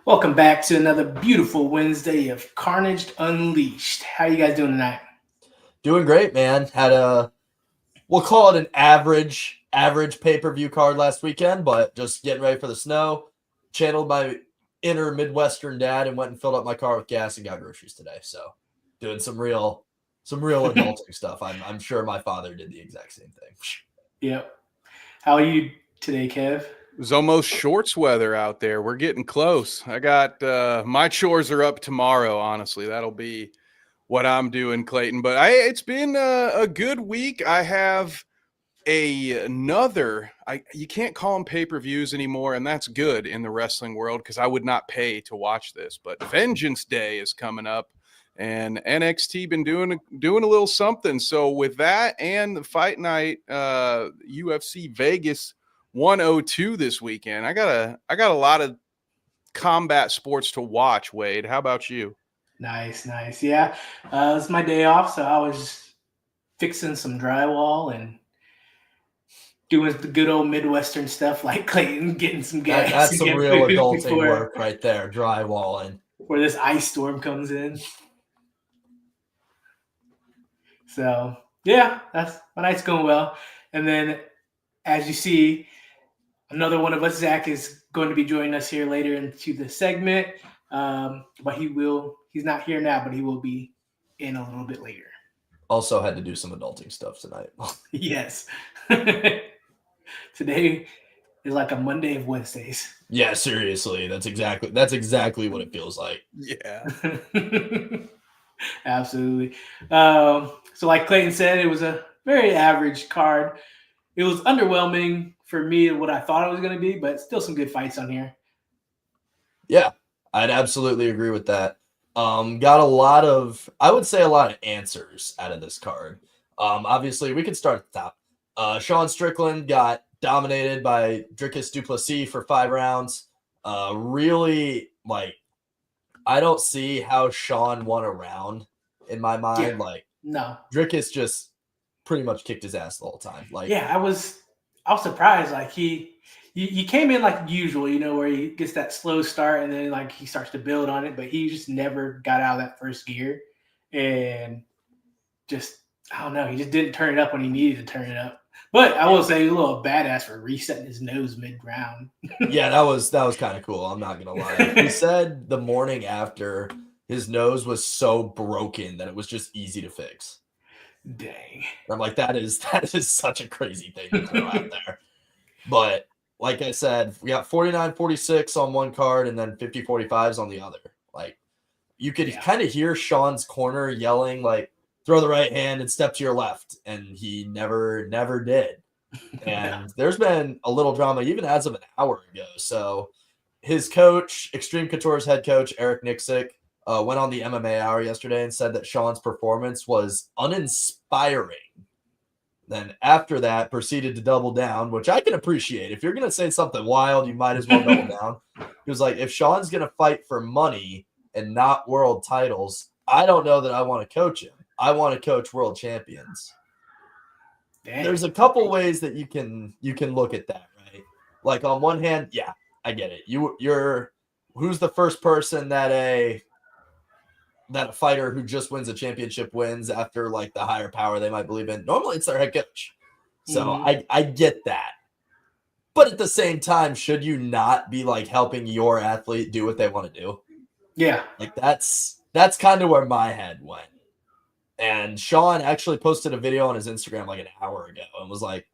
Welcome back to another beautiful Wednesday of Carnage Unleashed. How you guys doing tonight? Doing great, man. Had we'll call it an average pay-per-view card last weekend, but just getting ready for the snow. Channeled my inner Midwestern dad and went and filled up my car with gas and got groceries today. So doing some real adulting stuff. I'm sure my father did the exact same thing. Yep. How are you today, Kev? It was almost shorts weather out there. We're getting close. I got my chores are up tomorrow. Honestly, that'll be what I'm doing, Clayton. But it's been a good week. I have another. You can't call them pay-per-views anymore, and that's good in the wrestling world because I would not pay to watch this. But Vengeance Day is coming up, and NXT been doing a little something. So with that and the Fight Night, UFC Vegas 102 this weekend. I got a lot of combat sports to watch, Wade. How about you? Nice, nice. Yeah, it's my day off, so I was fixing some drywall and doing the good old Midwestern stuff like Clayton, getting some gas. That's some and real food adulting work right there. Drywalling. before this ice storm comes in. So yeah, that's my night's going well. And then, as you see, another one of us, Zach, is going to be joining us here later into the segment. But he's not here now, but he will be in a little bit later. Also had to do some adulting stuff tonight. Yes. Today is like a Monday of Wednesdays. Yeah, seriously. That's exactly what it feels like. Yeah. Absolutely. So like Clayton said, it was a very average card. It was underwhelming for me what I thought it was going to be, but still some good fights on here. Yeah, I'd absolutely agree with that. Got I would say a lot of answers out of this card. Obviously, we can start at the top. Sean Strickland got dominated by Dricus du Plessis for 5 rounds. Really, I don't see how Sean won a round in my mind. Yeah. No. Dricus just pretty much kicked his ass the whole time. I was surprised. Like he came in like usual, where he gets that slow start and then like he starts to build on it, but he just never got out of that first gear, and just I don't know, he just didn't turn it up when he needed to turn it up. But I will say he was a little badass for resetting his nose mid-round. Yeah, that was kind of cool. I'm not gonna lie. He said the morning after his nose was so broken that it was just easy to fix. Dang. I'm like, that is such a crazy thing to throw out there. But like I said, we got 49-46 on one card and then 50-45s on the other. Like you could kind of hear Sean's corner yelling like, throw the right hand and step to your left. And he never did. And there's been a little drama even as of an hour ago. So his coach, Extreme Couture's head coach, Eric Nixick, went on the MMA Hour yesterday and said that Sean's performance was uninspiring. Then after that, proceeded to double down, which I can appreciate. If you're going to say something wild, you might as well double down. He was like, if Sean's going to fight for money and not world titles, I don't know that I want to coach him. I want to coach world champions. Dang. There's a couple ways that you can look at that, right? Like on one hand, yeah, I get it. You're who's the first person that a fighter who just wins a championship wins after like the higher power they might believe in? Normally it's their head coach. So I get that. But at the same time, should you not be like helping your athlete do what they want to do? Yeah. Like that's kind of where my head went. And Sean actually posted a video on his Instagram like an hour ago and was like,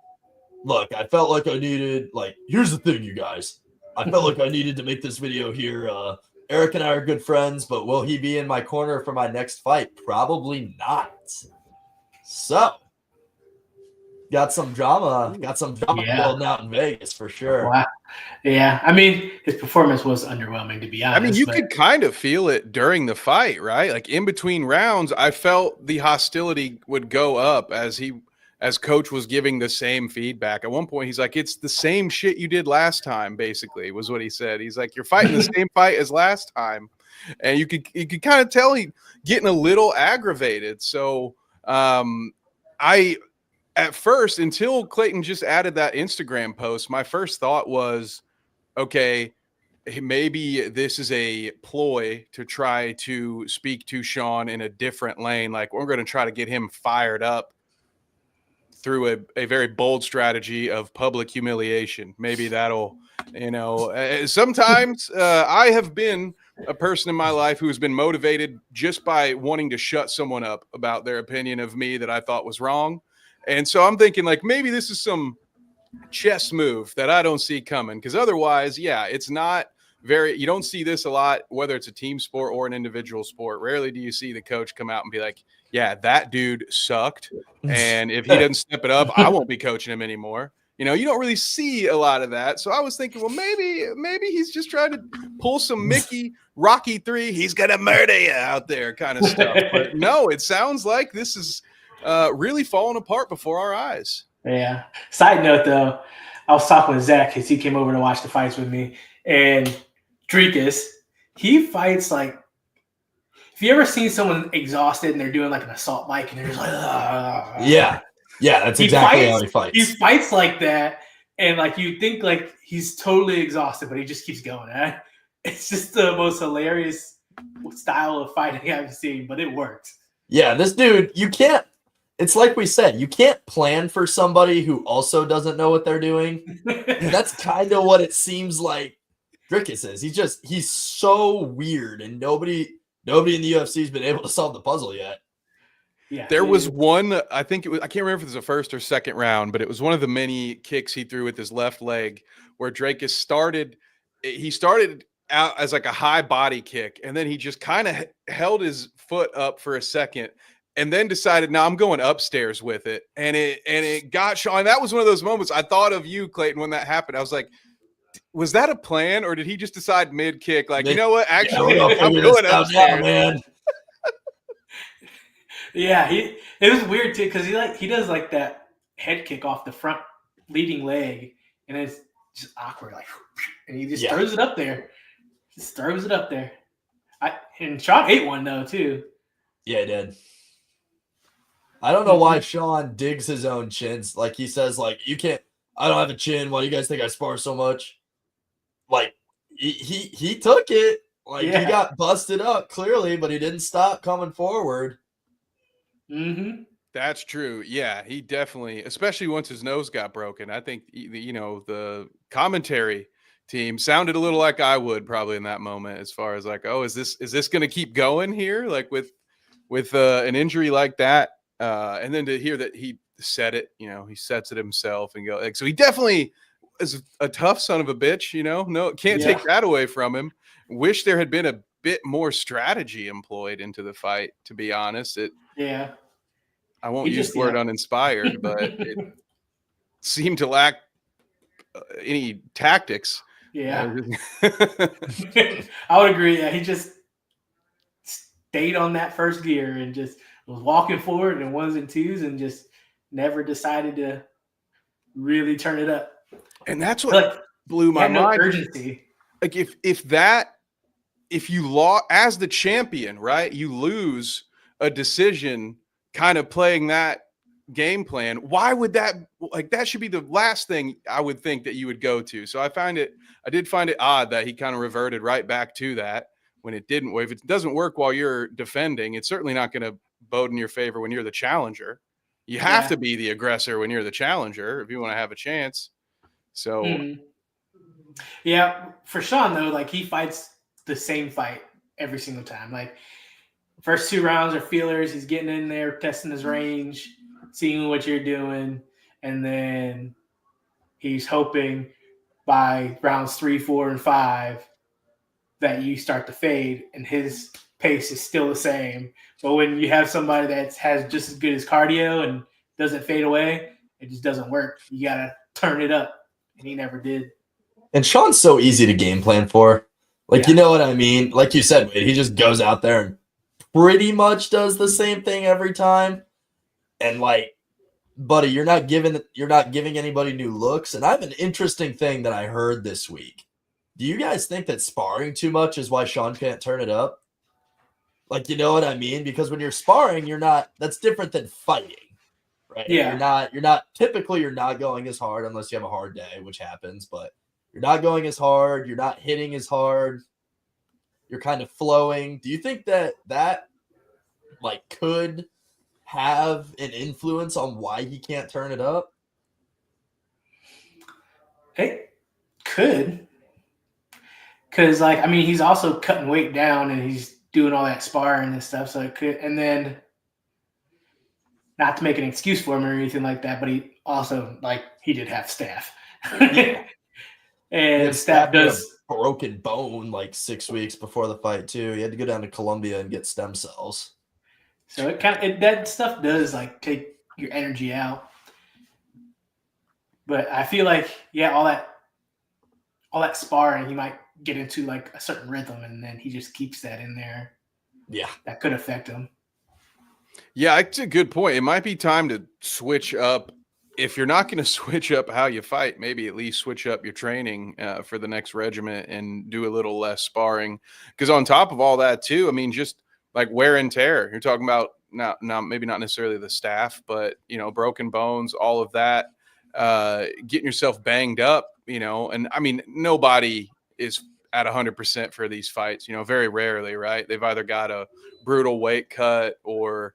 look, I felt like I needed, here's the thing, you guys. I felt like I needed to make this video here. Eric and I are good friends, but will he be in my corner for my next fight? Probably not. So, got some drama building out in Vegas for sure. Wow. Yeah, I mean, his performance was underwhelming, to be honest. I mean, you could kind of feel it during the fight, right? Like in between rounds, I felt the hostility would go up as coach was giving the same feedback. At one point, he's like, it's the same shit you did last time, basically, was what he said. He's like, you're fighting the same fight as last time. And you could kind of tell he getting a little aggravated. So at first, until Clayton just added that Instagram post, my first thought was, okay, maybe this is a ploy to try to speak to Sean in a different lane. Like, we're going to try to get him fired up through a very bold strategy of public humiliation. Maybe that'll, sometimes I have been a person in my life who has been motivated just by wanting to shut someone up about their opinion of me that I thought was wrong. And so I'm thinking, like, maybe this is some chess move that I don't see coming, because otherwise, yeah, it's not you don't see this a lot, whether it's a team sport or an individual sport. Rarely do you see the coach come out and be like, yeah, that dude sucked, and if he doesn't step it up, I won't be coaching him anymore. You don't really see a lot of that. So I was thinking, well, maybe he's just trying to pull some Mickey Rocky 3, he's gonna murder you out there kind of stuff. But no, it sounds like this is really falling apart before our eyes. Yeah. Side note, though, I was talking with Zach because he came over to watch the fights with me, and Drekus, he fights like, have you ever seen someone exhausted and they're doing like an assault bike and they're just like, yeah, that's exactly how he fights. He fights like that, and like you think like he's totally exhausted, but he just keeps going. It's just the most hilarious style of fighting I've seen, but it works. Yeah, this dude, you can't. It's like we said, you can't plan for somebody who also doesn't know what they're doing. That's kind of what it seems like Drekus is. He's so weird, and nobody in the UFC has been able to solve the puzzle yet. Yeah, there was one, I think it was, I can't remember if it was the first or second round, but it was one of the many kicks he threw with his left leg where Drekus started out as like a high body kick, and then he just kind of held his foot up for a second and then decided, no, I'm going upstairs with it. And it got Sean. That was one of those moments I thought of you, Clayton, when that happened. I was like, was that a plan, or did he just decide mid kick, like, you know what? Actually, I'm going upstairs, man. Yeah, it was weird too, because he does like that head kick off the front leading leg, and it's just awkward, like, and he just throws it up there. Just throws it up there. And Sean ate one though too. Yeah, he did. I don't know why Sean digs his own chins. Like, he says, like, you can't. I don't have a chin. Why do you guys think I spar so much? Like, he took it. Like, he got busted up clearly, but he didn't stop coming forward. Mm-hmm. That's true. Yeah, he definitely, especially once his nose got broken. I think, the commentary team sounded a little like I would probably in that moment, as far as like, oh, is this going to keep going here? Like with an injury like that. And then to hear that he said it, he sets it himself and go like, so he definitely is a tough son of a bitch, no, can't take that away from him. Wish there had been a bit more strategy employed into the fight, to be honest. I won't use the word uninspired, but it seemed to lack any tactics. Yeah. I would agree. Yeah, he just stayed on that first gear and just was walking forward in ones and twos and just never decided to really turn it up. And that's what blew my mind. Urgency. Like if you lost as the champion, right? You lose a decision kind of playing that game plan. Why would that should be the last thing I would think that you would go to. So I did find it odd that he kind of reverted right back to that when it didn't. If it doesn't work while you're defending, it's certainly not going to bode in your favor when you're the challenger. You have to be the aggressor when you're the challenger if you want to have a chance. So yeah, for Sean though, like, he fights the same fight every single time. Like, first 2 rounds are feelers. He's getting in there, testing his range, seeing what you're doing, and then he's hoping by rounds 3, 4, and 5 that you start to fade, and his pace is still the same. But when you have somebody that has just as good as cardio and doesn't fade away, it just doesn't work. You gotta turn it up, and he never did. And Sean's so easy to game plan for. Like, you know what I mean? Like you said, Wade, he just goes out there and pretty much does the same thing every time. And like, buddy, you're not giving anybody new looks. And I have an interesting thing that I heard this week. Do you guys think that sparring too much is why Sean can't turn it up? Like, you know what I mean? Because when you're sparring, that's different than fighting, right? Yeah. You're not typically going as hard unless you have a hard day, which happens, but You're not going as hard. You're not hitting as hard. You're kind of flowing. Do you think that like could have an influence on why he can't turn it up? It could. Because, like, I mean, he's also cutting weight down and he's doing all that sparring and stuff. So it could, and then not to make an excuse for him or anything like that, but he also, like, he did have staph. Yeah. And staph does a broken bone like 6 weeks before the fight too. He had to go down to Colombia and get stem cells. So it kind of that stuff does like take your energy out. But I feel like, yeah, all that sparring, he might get into like a certain rhythm, and then he just keeps that in there. Yeah, that could affect him. Yeah, it's a good point. It might be time to switch up. If you're not going to switch up how you fight, maybe at least switch up your training for the next regiment and do a little less sparring. Because on top of all that, too, I mean, just like wear and tear. You're talking about now maybe not necessarily the staph, but broken bones, all of that, getting yourself banged up. And I mean, nobody is at 100% for these fights. Very rarely, right? They've either got a brutal weight cut or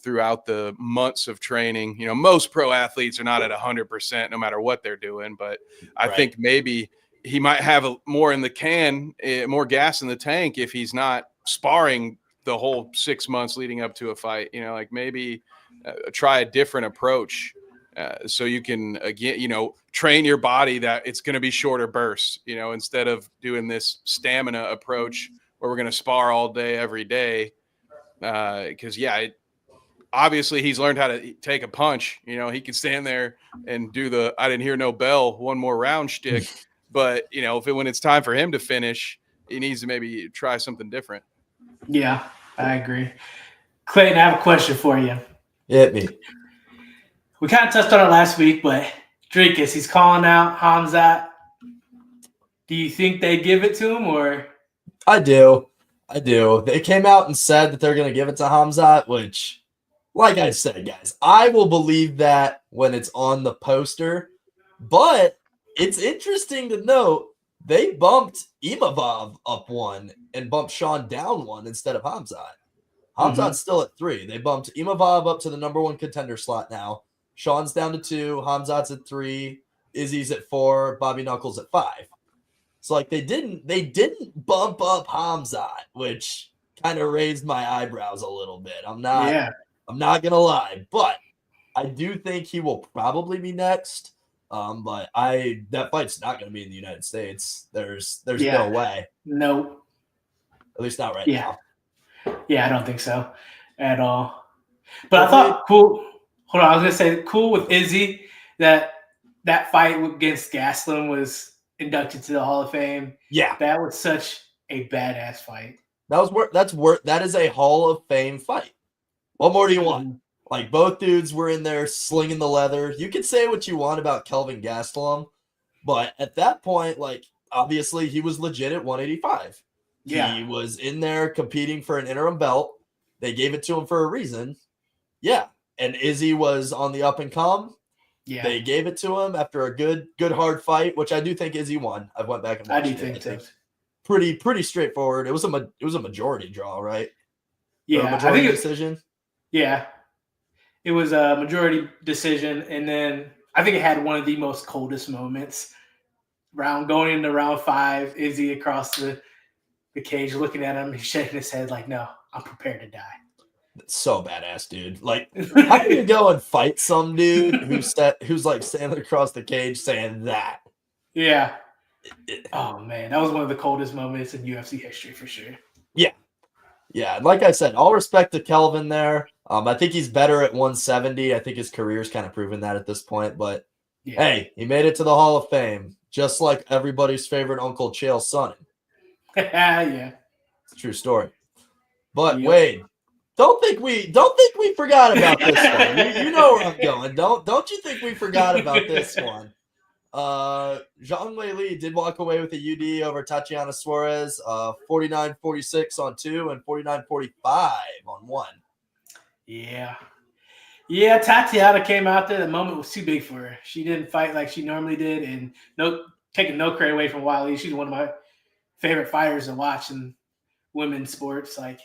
throughout the months of training, most pro athletes are not at 100% no matter what they're doing. But I think maybe he might have more in the can, more gas in the tank if he's not sparring the whole 6 months leading up to a fight. Like maybe try a different approach so you can, again, train your body that it's going to be shorter bursts, instead of doing this stamina approach where we're going to spar all day, every day. Because, obviously he's learned how to take a punch. He can stand there and do the I didn't hear no bell, one more round shtick. But, when it's time for him to finish, he needs to maybe try something different. Yeah, I agree. Clayton, I have a question for you. Hit me. We kind of touched on it last week, but Drinkus, he's calling out Hamzat. Do you think they give it to him, or? I do. They came out and said that they're going to give it to Hamzat, which, like I said, guys, I will believe that when it's on the poster. But it's interesting to note they bumped Imavov up one and bumped Sean down one instead of Hamzat. Hamzat's still at 3. They bumped Imavov up to the number 1 contender slot now. Sean's down to 2. Hamzat's at 3. Izzy's at 4. Bobby Knuckles at 5. So like they didn't bump up Hamzat, which kind of raised my eyebrows a little bit. I'm not gonna lie, but I do think he will probably be next. But that fight's not gonna be in the United States. There's no way. No. At least not right now. Yeah, I don't think so at all. But I thought cool. Hold on, I was gonna say cool with Izzy that fight against Gastelum was inducted to the Hall of Fame. Yeah, that was such a badass fight. That is a Hall of Fame fight. What more do you want? Like both dudes were in there slinging the leather. You can say what you want about Kelvin Gastelum, but at that point, like obviously he was legit at 185. Yeah, he was in there competing for an interim belt. They gave it to him for a reason. Yeah, and Izzy was on the up and come. Yeah, they gave it to him after a good hard fight, which I do think Izzy won. I went back and watched it. I do think so. Pretty straightforward. It was a majority draw, right? Yeah, or a majority decision. Yeah, it was a majority decision, and then I think it had one of the most coldest moments. Going into round 5, Izzy across the cage, looking at him, he's shaking his head like, "No, I'm prepared to die." That's so badass, dude. Like, how can you go and fight some dude who's like standing across the cage saying that? Yeah. Oh man, that was one of the coldest moments in UFC history for sure. Yeah. Like I said, all respect to Kelvin there. I think he's better at 170. I think his career's kind of proven that at this point. But hey, he made it to the Hall of Fame, just like everybody's favorite Uncle Chael Sonnen. Yeah, it's a true story. But Wade, don't think we forgot about this one. You know where I'm going. Don't you think we forgot about this one? Zhang Weili did walk away with a UD over Tatiana Suarez, 49-46 on 2 and 49-45 on 1. Yeah, Tatiana came out there. The moment was too big for her. She didn't fight like she normally did, and taking no credit away from Wiley. She's one of my favorite fighters to watch in women's sports. Like,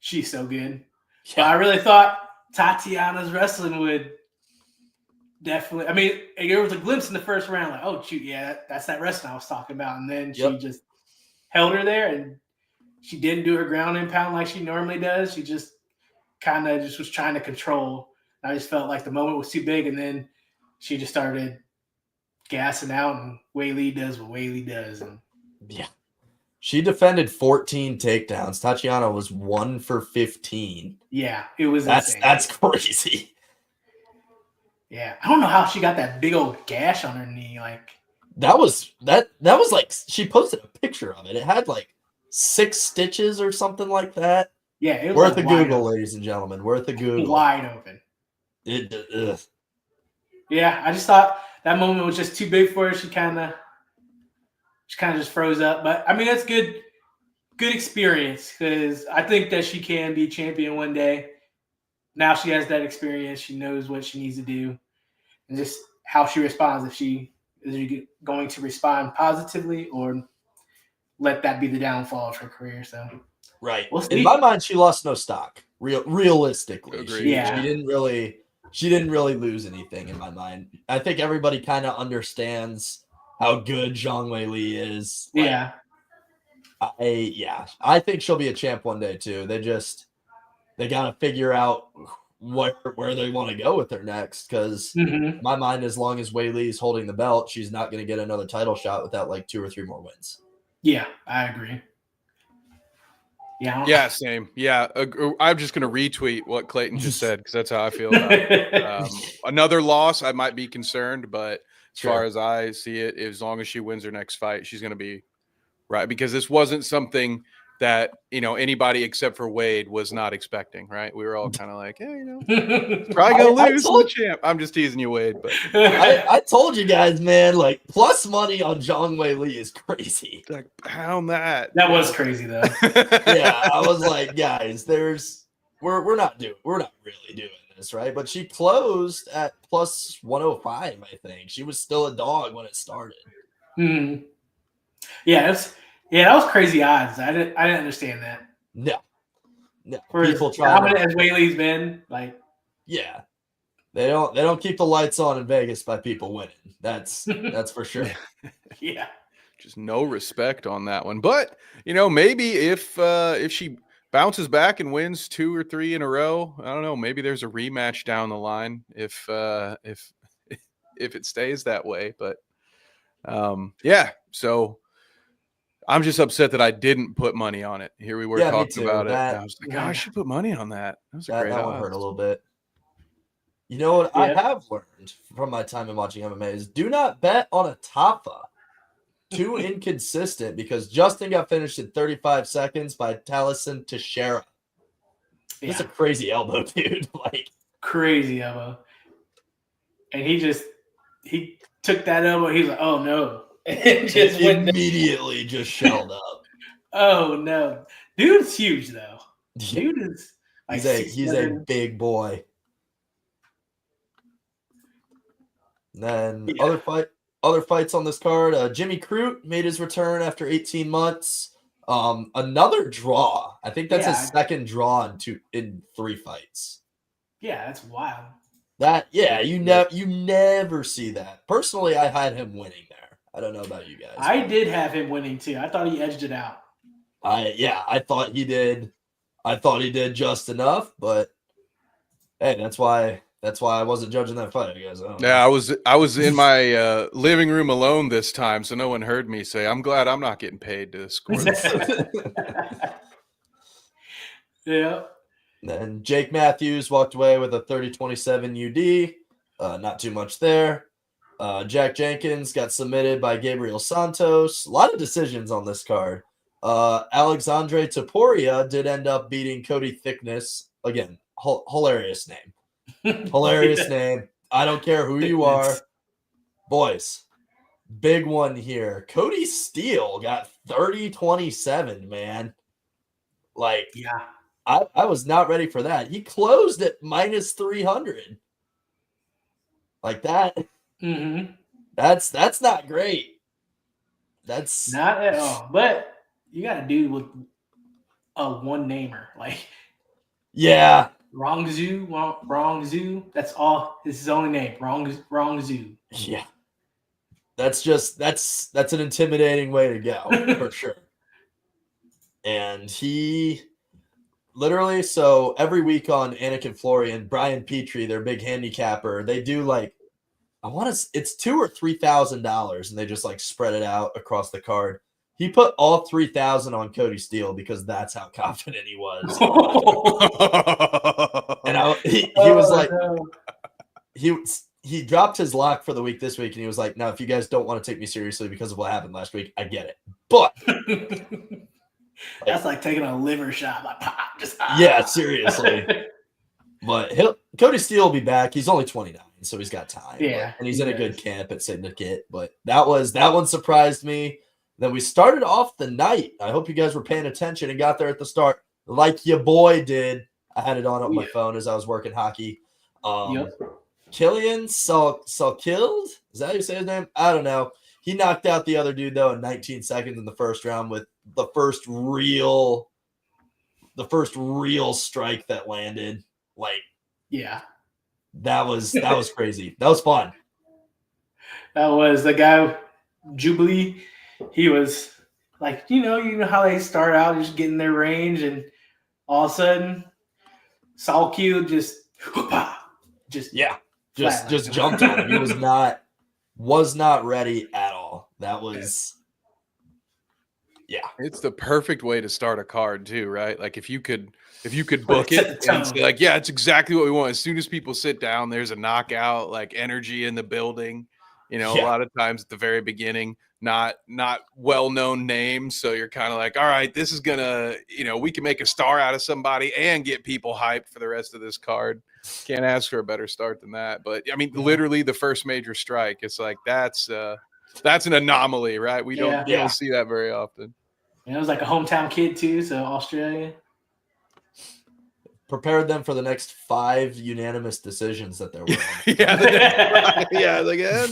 she's so good. Yeah. But I really thought Tatiana's wrestling would definitely. I mean, there was a glimpse in the first round, like, oh shoot, yeah, that's that wrestling I was talking about. And then she just held her there, and she didn't do her ground and pound like she normally does. She just kind of just was trying to control. And I just felt like the moment was too big, and then she just started gassing out, and Wei Li does what Wei Li does. And yeah, she defended 14 takedowns. Tatiana was 1 for 15. Yeah, it was that's insane. crazy. Yeah, I don't know how she got that big old gash on her knee. Like, that was like, she posted a picture of it. It had like 6 stitches or something like that. Yeah, it was worth like a Google, ladies and gentlemen. Worth a Google. Wide open. Ugh. Yeah, I just thought that moment was just too big for her. She kind of just froze up. But I mean, that's good experience, because I think that she can be champion one day. Now she has that experience. She knows what she needs to do, and just how she responds. If she is going to respond positively, or let that be the downfall of her career. So, right. We'll in my mind, she lost no stock. Realistically, she didn't really lose anything in my mind. I think everybody kind of understands how good Zhang Weili is. Like, I think she'll be a champ one day too. They got to figure out where they want to go with her next, because in my mind, as long as Weili is holding the belt, she's not going to get another title shot without like 2 or 3 more wins. Yeah, I agree. Yeah, same. Yeah, I'm just going to retweet what Clayton just said, because that's how I feel about it. Another loss, I might be concerned, but as far as I see it, as long as she wins her next fight, she's going to be right, because this wasn't something that, anybody except for Wade was not expecting, right? We were all kind of like, hey, probably going to lose to the champ. I'm just teasing you, Wade, but I told you guys, man, like, plus money on Zhang Weili is crazy. Like, pound that. That was crazy though. Yeah, I was like, guys, we're not really doing this, right? But she closed at plus 105, I think. She was still a dog when it started. Yeah, that was crazy odds. I didn't understand that. No. For people try how many as Weili's been, like, yeah, they don't keep the lights on in Vegas by people winning. That's for sure. Yeah, just no respect on that one. But maybe if she bounces back and wins 2 or 3 in a row, I don't know. Maybe there's a rematch down the line if it stays that way. But yeah, so. I'm just upset that I didn't put money on it. Here we were talking about it. And I was like, I should put money on that. That was a great that one hurt a little bit. You know what I have learned from my time in watching MMA is do not bet on a Tafa. Too inconsistent, because Justin got finished in 35 seconds by Taliesin Teixeira. It's a crazy elbow, dude. Like, crazy elbow. And he took that elbow. He's like, oh no. And just immediately just shelled up. Oh no, dude's huge though. Dude is like he's a big boy. And then other fights on this card. Jimmy Crute made his return after 18 months. Another draw. I think that's his second draw in 3 fights. Yeah, that's wild. You never see that. Personally, I had him winning there. I don't know about you guys. I did have him winning too. I thought he edged it out. I thought he did. I thought he did just enough, but hey, that's why I wasn't judging that fight, I guess. I was in my living room alone this time, so no one heard me say, "I'm glad I'm not getting paid to score this." Yeah. Then Jake Matthews walked away with a 30-27 UD. Not too much there. Jack Jenkins got submitted by Gabriel Santos. A lot of decisions on this card. Alexandre Topuria did end up beating Cody Thickness. Again, hilarious name. Hilarious name. I don't care who you are. Boys, big one here. Cody Steele got 30-27, man. Like, I was not ready for that. He closed at minus 300. Like that. That's not great. That's Not at all. But you got to do with a one namer like yeah. Wrong Zoo. That's all. It's his only name. Wrong Zoo. Yeah. That's an intimidating way to go for sure. And he literally, so every week on Anakin Flory and Brian Petrie, their big handicapper, they do like it's $2,000 or $3,000, and they just like spread it out across the card. He put all 3,000 on Cody Steele because that's how confident he was. And he was like, no. he dropped his lock for the week this week, and he was like, "Now, if you guys don't want to take me seriously because of what happened last week, I get it, but." That's like taking a liver shot. Like, yeah, seriously. But Cody Steele will be back. He's only 29, so he's got time. Yeah, and he's in a good camp at Syndicate. But that one surprised me. Then we started off the night. I hope you guys were paying attention and got there at the start, like your boy did. I had it on my phone as I was working hockey. Killian Salkild? Is that how you say his name? I don't know. He knocked out the other dude though in 19 seconds in the first round with the first real strike that landed. Like, yeah, that was crazy. That was fun. That was the guy Jubilee. He was like, you know how they start out just getting their range, and all of a sudden, Saul Q just jumped on him. He was not ready at all. That was It's the perfect way to start a card too, right? Like if you could book it and say like, yeah, it's exactly what we want. As soon as people sit down, there's a knockout, like energy in the building. A lot of times at the very beginning, not well-known names. So you're kind of like, all right, this is gonna, we can make a star out of somebody and get people hyped for the rest of this card. Can't ask for a better start than that. But I mean, literally the first major strike, it's like that's an anomaly, right? We don't see that very often. And it was like a hometown kid too, so Australia. Prepared them for the next 5 unanimous decisions that there were. And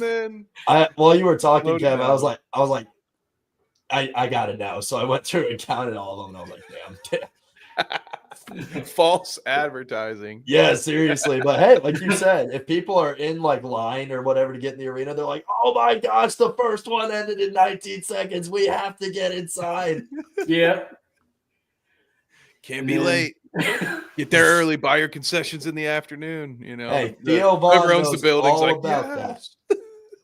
then while you were talking, Kev, I was like, I got it now. So I went through and counted all of them, and I was like, damn. False advertising. Yeah, seriously. But hey, like you said, if people are in like line or whatever to get in the arena, they're like, oh my gosh, the first one ended in 19 seconds. We have to get inside. Yeah. Can't be late. Get there early, buy your concessions in the afternoon. Hey, Theo Vaughn knows the building's all like, about that.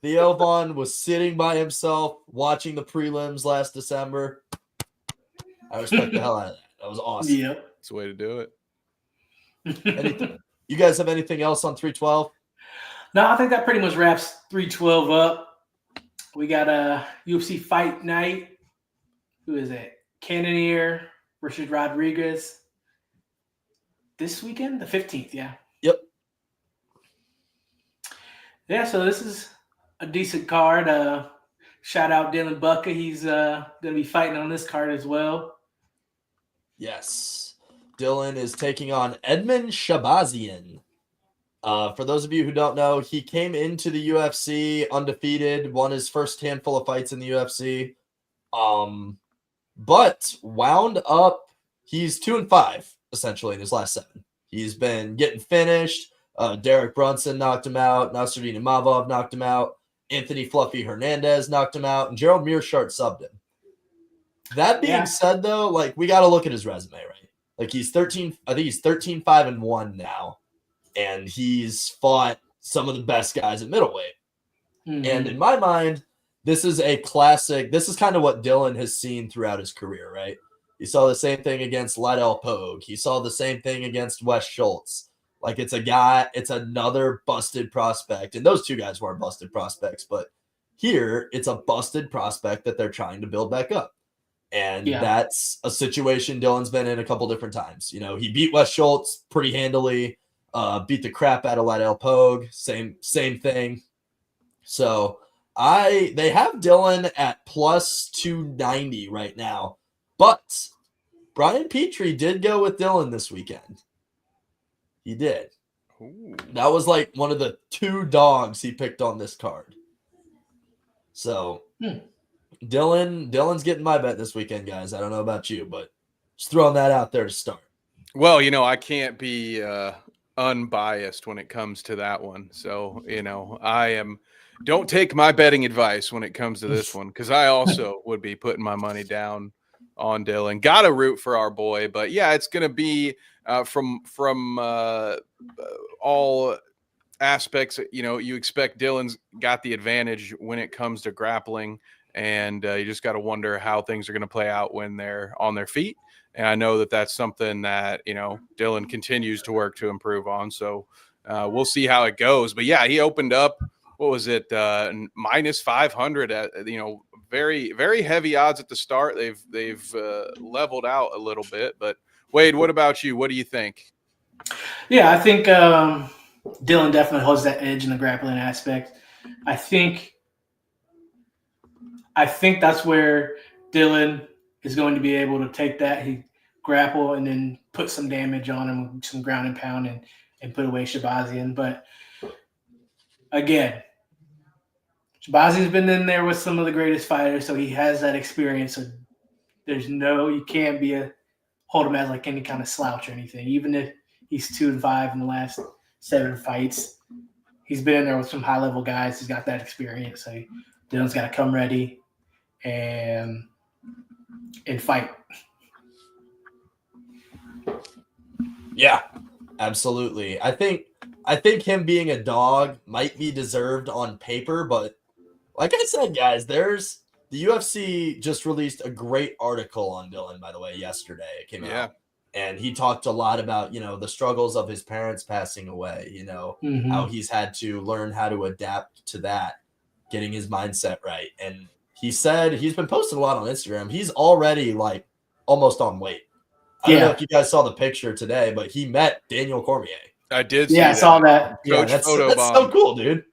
Theo Vaughn was sitting by himself watching the prelims last December. I respect the hell out of that. That was awesome. Yep. That's the way to do it. You guys have anything else on 312? No, I think that pretty much wraps 312 up. We got a UFC Fight Night. Who is it? Cannonier versus Rodriguez. This weekend? The 15th, yeah. Yep. Yeah, so this is a decent card. Shout out Dylan Bucka. He's going to be fighting on this card as well. Yes. Dylan is taking on Edmund Shabazian. For those of you who don't know, he came into the UFC undefeated, won his first handful of fights in the UFC, but wound up, he's 2-5, essentially, in his last 7. He's been getting finished. Derek Brunson knocked him out. Nasruddin Imavov knocked him out. Anthony Fluffy Hernandez knocked him out. And Gerald Mearshart subbed him. That being said, though, like, we got to look at his resume, right? Like, he's 13-5-1 now. And he's fought some of the best guys at middleweight. Mm-hmm. And in my mind, this is a classic. This is kind of what Dylan has seen throughout his career, right? He saw the same thing against Lydell Pogue. He saw the same thing against Wes Schultz. Like, it's another busted prospect. And those two guys weren't busted prospects, but here it's a busted prospect that they're trying to build back up. And that's a situation Dylan's been in a couple different times. He beat Wes Schultz pretty handily, beat the crap out of Lydell Pogue. Same thing. So they have Dylan at plus 290 right now. But Brian Petrie did go with Dylan this weekend. He did. Ooh. That was like one of the 2 dogs he picked on this card. So Dylan's getting my bet this weekend, guys. I don't know about you, but just throwing that out there to start. Well, I can't be unbiased when it comes to that one. So, don't take my betting advice when it comes to this one, because I also would be putting my money down on Dylan. Got to root for our boy, but yeah, it's going to be from all aspects. You expect Dylan's got the advantage when it comes to grappling, and you just got to wonder how things are going to play out when they're on their feet. And I know that that's something that, Dylan continues to work to improve on. So we'll see how it goes. But yeah, he opened up, what was it? Minus 500 at, very, very heavy odds at the start. They've leveled out a little bit, but Wade, what about you? What do you think? Yeah, I think Dylan definitely holds that edge in the grappling aspect. I think that's where Dylan is going to be able to take that, he grapple, and then put some damage on him, some ground and pound, and put away Shabazian. But again, Shabazian's been in there with some of the greatest fighters, so he has that experience. So you can't hold him as like any kind of slouch or anything. Even if he's 2-5 in the last 7 fights, he's been in there with some high level guys. He's got that experience. So Dylan's got to come ready and fight. Yeah, absolutely. I think him being a dog might be deserved on paper, but like I said, guys, the UFC just released a great article on Dylan, by the way, yesterday. It came out. And he talked a lot about, the struggles of his parents passing away, how he's had to learn how to adapt to that, getting his mindset right. And he said he's been posting a lot on Instagram. He's already like almost on weight. I don't know if you guys saw the picture today, but he met Daniel Cormier. I did. Yeah, I saw that. Yeah, that's so cool, dude.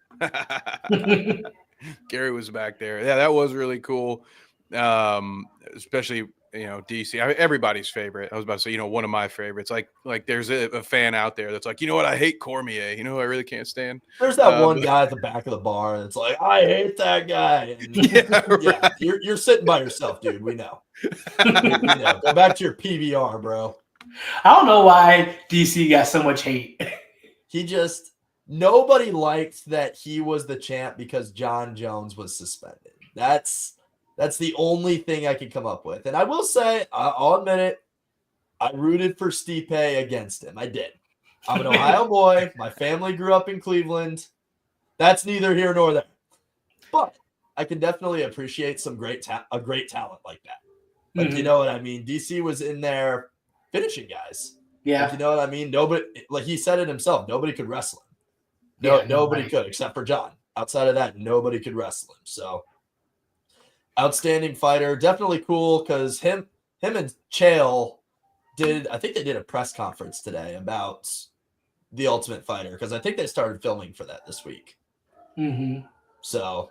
Gary was back there. Yeah, that was really cool. Especially, DC. Everybody's favorite. I was about to say, one of my favorites. Like there's a fan out there that's like, you know what? I hate Cormier. Who I really can't stand. There's that one guy at the back of the bar that's like, I hate that guy. And you're sitting by yourself, dude. We know. Go back to your PBR, bro. I don't know why DC got so much hate. Nobody liked that he was the champ because John Jones was suspended. That's the only thing I could come up with. And I will say, I'll admit it, I rooted for Stipe against him. I did. I'm an Ohio boy. My family grew up in Cleveland. That's neither here nor there. But I can definitely appreciate a great talent like that. Like, you know what I mean? DC was in there finishing guys. Yeah. Like, you know what I mean? Nobody, like he said it himself, nobody could wrestle him. Nobody could except for John. Outside of that, nobody could wrestle him. So outstanding fighter. Definitely cool because him and Chael I think they did a press conference today about The Ultimate Fighter because I think they started filming for that this week. So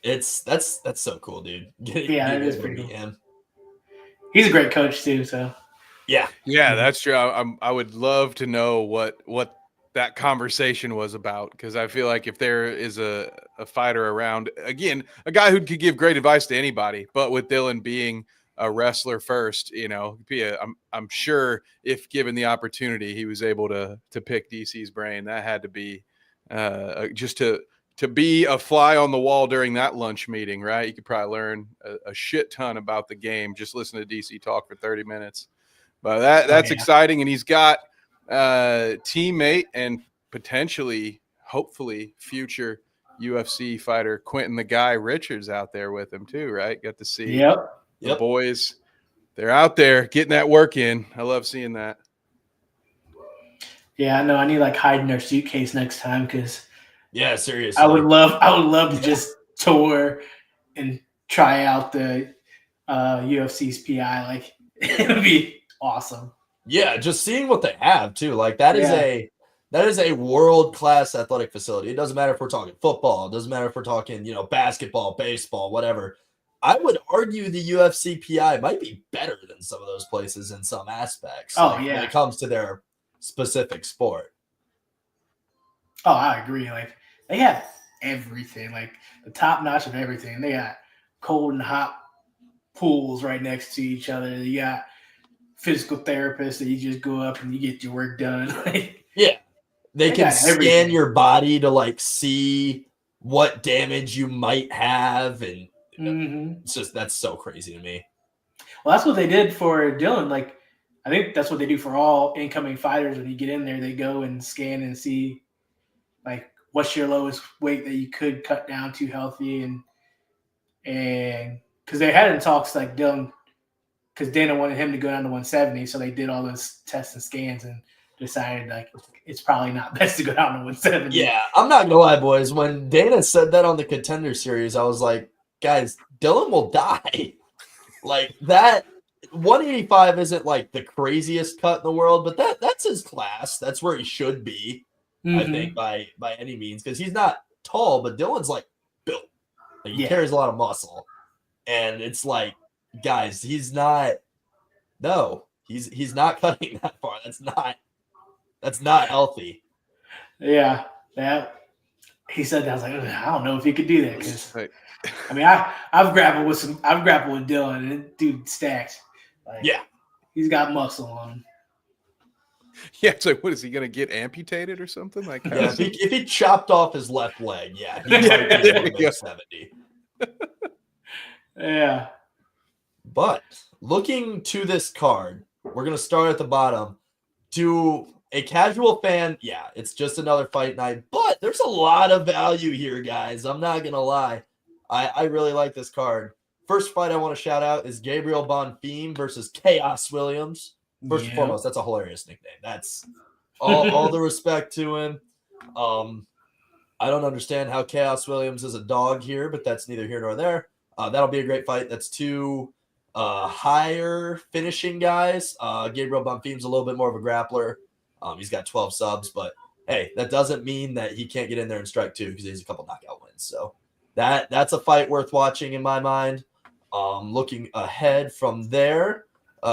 that's so cool, dude. It is pretty cool. Him. He's a great coach too. So yeah, that's true. I would love to know what that conversation was about, because I feel like if there is a fighter around, again, a guy who could give great advice to anybody, but with Dylan being a wrestler first, I'm sure if given the opportunity, he was able to pick DC's brain. That had to be just to be a fly on the wall during that lunch meeting, right? You could probably learn a shit ton about the game. Just listen to DC talk for 30 minutes. But that's exciting. And he's got teammate and potentially, hopefully, future UFC fighter Quentin the Guy Richards out there with him too, right? Got to see the boys. They're out there getting that work in. I love seeing that. Yeah, I know. I need like hide in their suitcase next time because seriously, I would love to just tour and try out the UFC's PI. Like it would be awesome. Yeah, just seeing what they have too. Like that is a world-class athletic facility. It doesn't matter if we're talking football, it doesn't matter if we're talking, basketball, baseball, whatever. I would argue the UFC PI might be better than some of those places in some aspects. When it comes to their specific sport. Oh, I agree. Like they have everything, like the top notch of everything. They got cold and hot pools right next to each other. You got physical therapists that you just go up and you get your work done. Like, Yeah. They can got scan everything. your body to like see what damage you might have. And it's just, that's so crazy to me. Well, that's what they did for Dylan. Like, I think that's what they do for all incoming fighters. When you get in there, they go and scan and see, like, what's your lowest weight that you could cut down to healthy. And because they had in talks, like, Dylan, because Dana wanted him to go down to 170. So they did all those tests and scans and decided, like, it's probably not best to go down to 170. Yeah, I'm not going to lie, boys. When Dana said that on the Contender Series, I was like, guys, Dylan will die. Like, that 185 isn't like the craziest cut in the world, but that's his class. That's where he should be, I think, by any means, because he's not tall, but Dylan's like built. Like, he carries a lot of muscle. And it's like, guys, he's not cutting that far. That's not healthy. Yeah. He said that. I was like, I don't know if he could do that, because I mean, I've grappled with Dylan, and dude stacked. Like, yeah, he's got muscle on him. Yeah, it's like, what is he gonna get amputated or something? Like, yeah, if he chopped off his left leg, yeah, he might be 70. Yeah. But looking to this card, we're gonna start at the bottom. To a casual fan, yeah, it's just another fight night, but there's a lot of value here, guys. I'm not gonna lie. I really like this card. First fight I want to shout out is Gabriel Bonfim versus Chaos Williams. First and foremost, that's a hilarious nickname. That's all the respect to him. I don't understand how Chaos Williams is a dog here, but that's neither here nor there. That'll be a great fight. That's two higher finishing guys. Gabriel Bonfim's a little bit more of a grappler. He's got 12 subs, but hey, that doesn't mean that he can't get in there and strike too, because he has a couple knockout wins. So that's a fight worth watching in my mind. Looking ahead from there,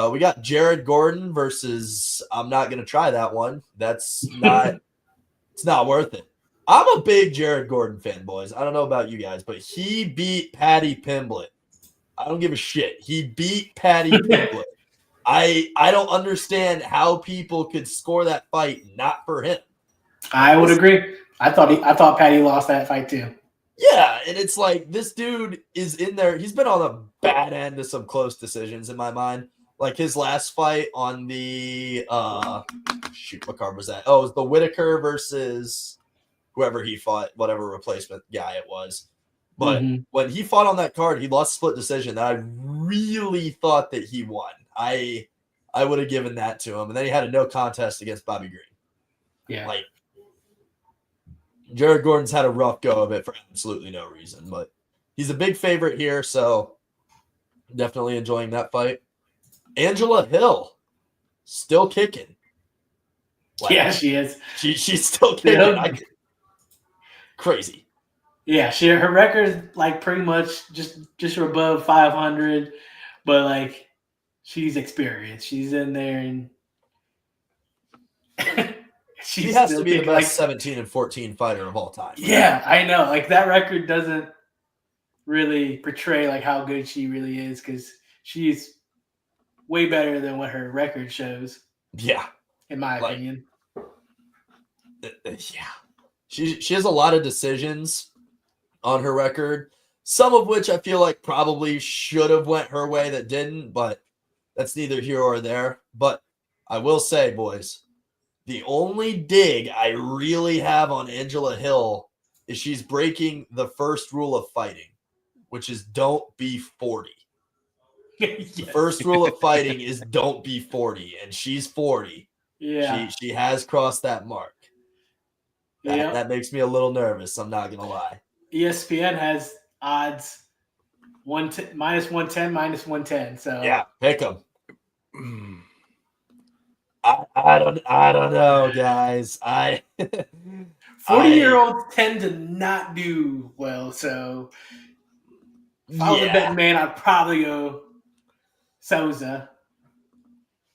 we got Jared Gordon versus, I'm not going to try that one. It's not worth it. I'm a big Jared Gordon fan, boys. I don't know about you guys, but he beat Paddy Pimblett. I don't give a shit. He beat Paddy Pimblett. I don't understand how people could score that fight not for him. I would agree. I thought Paddy lost that fight too. Yeah, and it's like, this dude is in there. He's been on the bad end of some close decisions in my mind. Like his last fight on the what card was that? Oh, it was the Whitaker versus whoever he fought, whatever replacement guy it was. But when he fought on that card, he lost split decision that I really thought that he won. I would have given that to him. And then he had a no contest against Bobby Green. Yeah. Like, Jared Gordon's had a rough go of it for absolutely no reason, but he's a big favorite here, so definitely enjoying that fight. Angela Hill, still kicking. Like, yeah, she is. She's still kicking. Crazy. Yeah, her record like pretty much just above 500, but like she's experienced. She's in there and she has to be the best 17 and 14 fighter of all time. Yeah, I know. Like that record doesn't really portray like how good she really is, because she's way better than what her record shows. Yeah, in my opinion. Yeah, she has a lot of decisions on her record, some of which I feel like probably should have went her way that didn't, but that's neither here or there. But I will say, boys, the only dig I really have on Angela Hill is she's breaking the first rule of fighting, which is don't be 40. Yes. The first rule of fighting is don't be 40, and she's 40. Yeah. She has crossed that mark. That makes me a little nervous, I'm not going to lie. ESPN has odds -110, -110. So yeah, pick them. I don't know, guys. 40-year-olds tend to not do well. So if I was a betting man, I'd probably go Souza.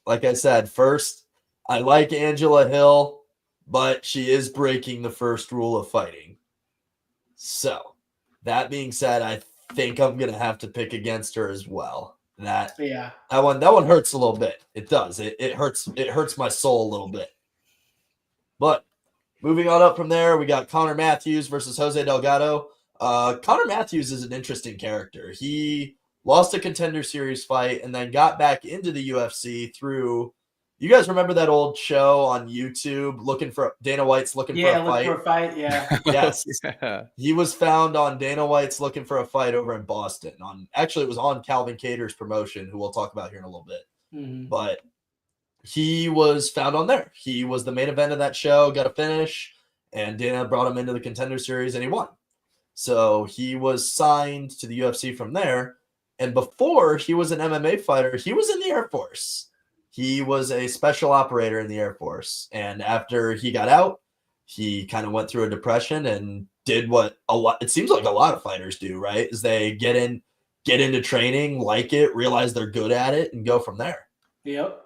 Like I said, first, I like Angela Hill, but she is breaking the first rule of fighting. So, that being said, I think I'm gonna have to pick against her as well. That one hurts a little bit. It does. It hurts my soul a little bit. But moving on up from there, we got Connor Matthews versus Jose Delgado. Connor Matthews is an interesting character. He lost a Contender Series fight and then got back into the UFC through. You guys remember that old show on YouTube, Dana White's looking for a fight? Yeah, looking for a fight. Yeah. Yes. Yeah. He was found on Dana White's Looking for a Fight over in Boston. Actually, it was on Calvin Cater's promotion, who we'll talk about here in a little bit. Mm-hmm. But he was found on there. He was the main event of that show, got a finish, and Dana brought him into the Contender Series, and he won. So he was signed to the UFC from there. And before he was an MMA fighter, he was in the Air Force. He was a special operator in the Air Force. And after he got out, he kind of went through a depression and did what it seems like a lot of fighters do, right? Is they get into training, like it, realize they're good at it, and go from there. Yep.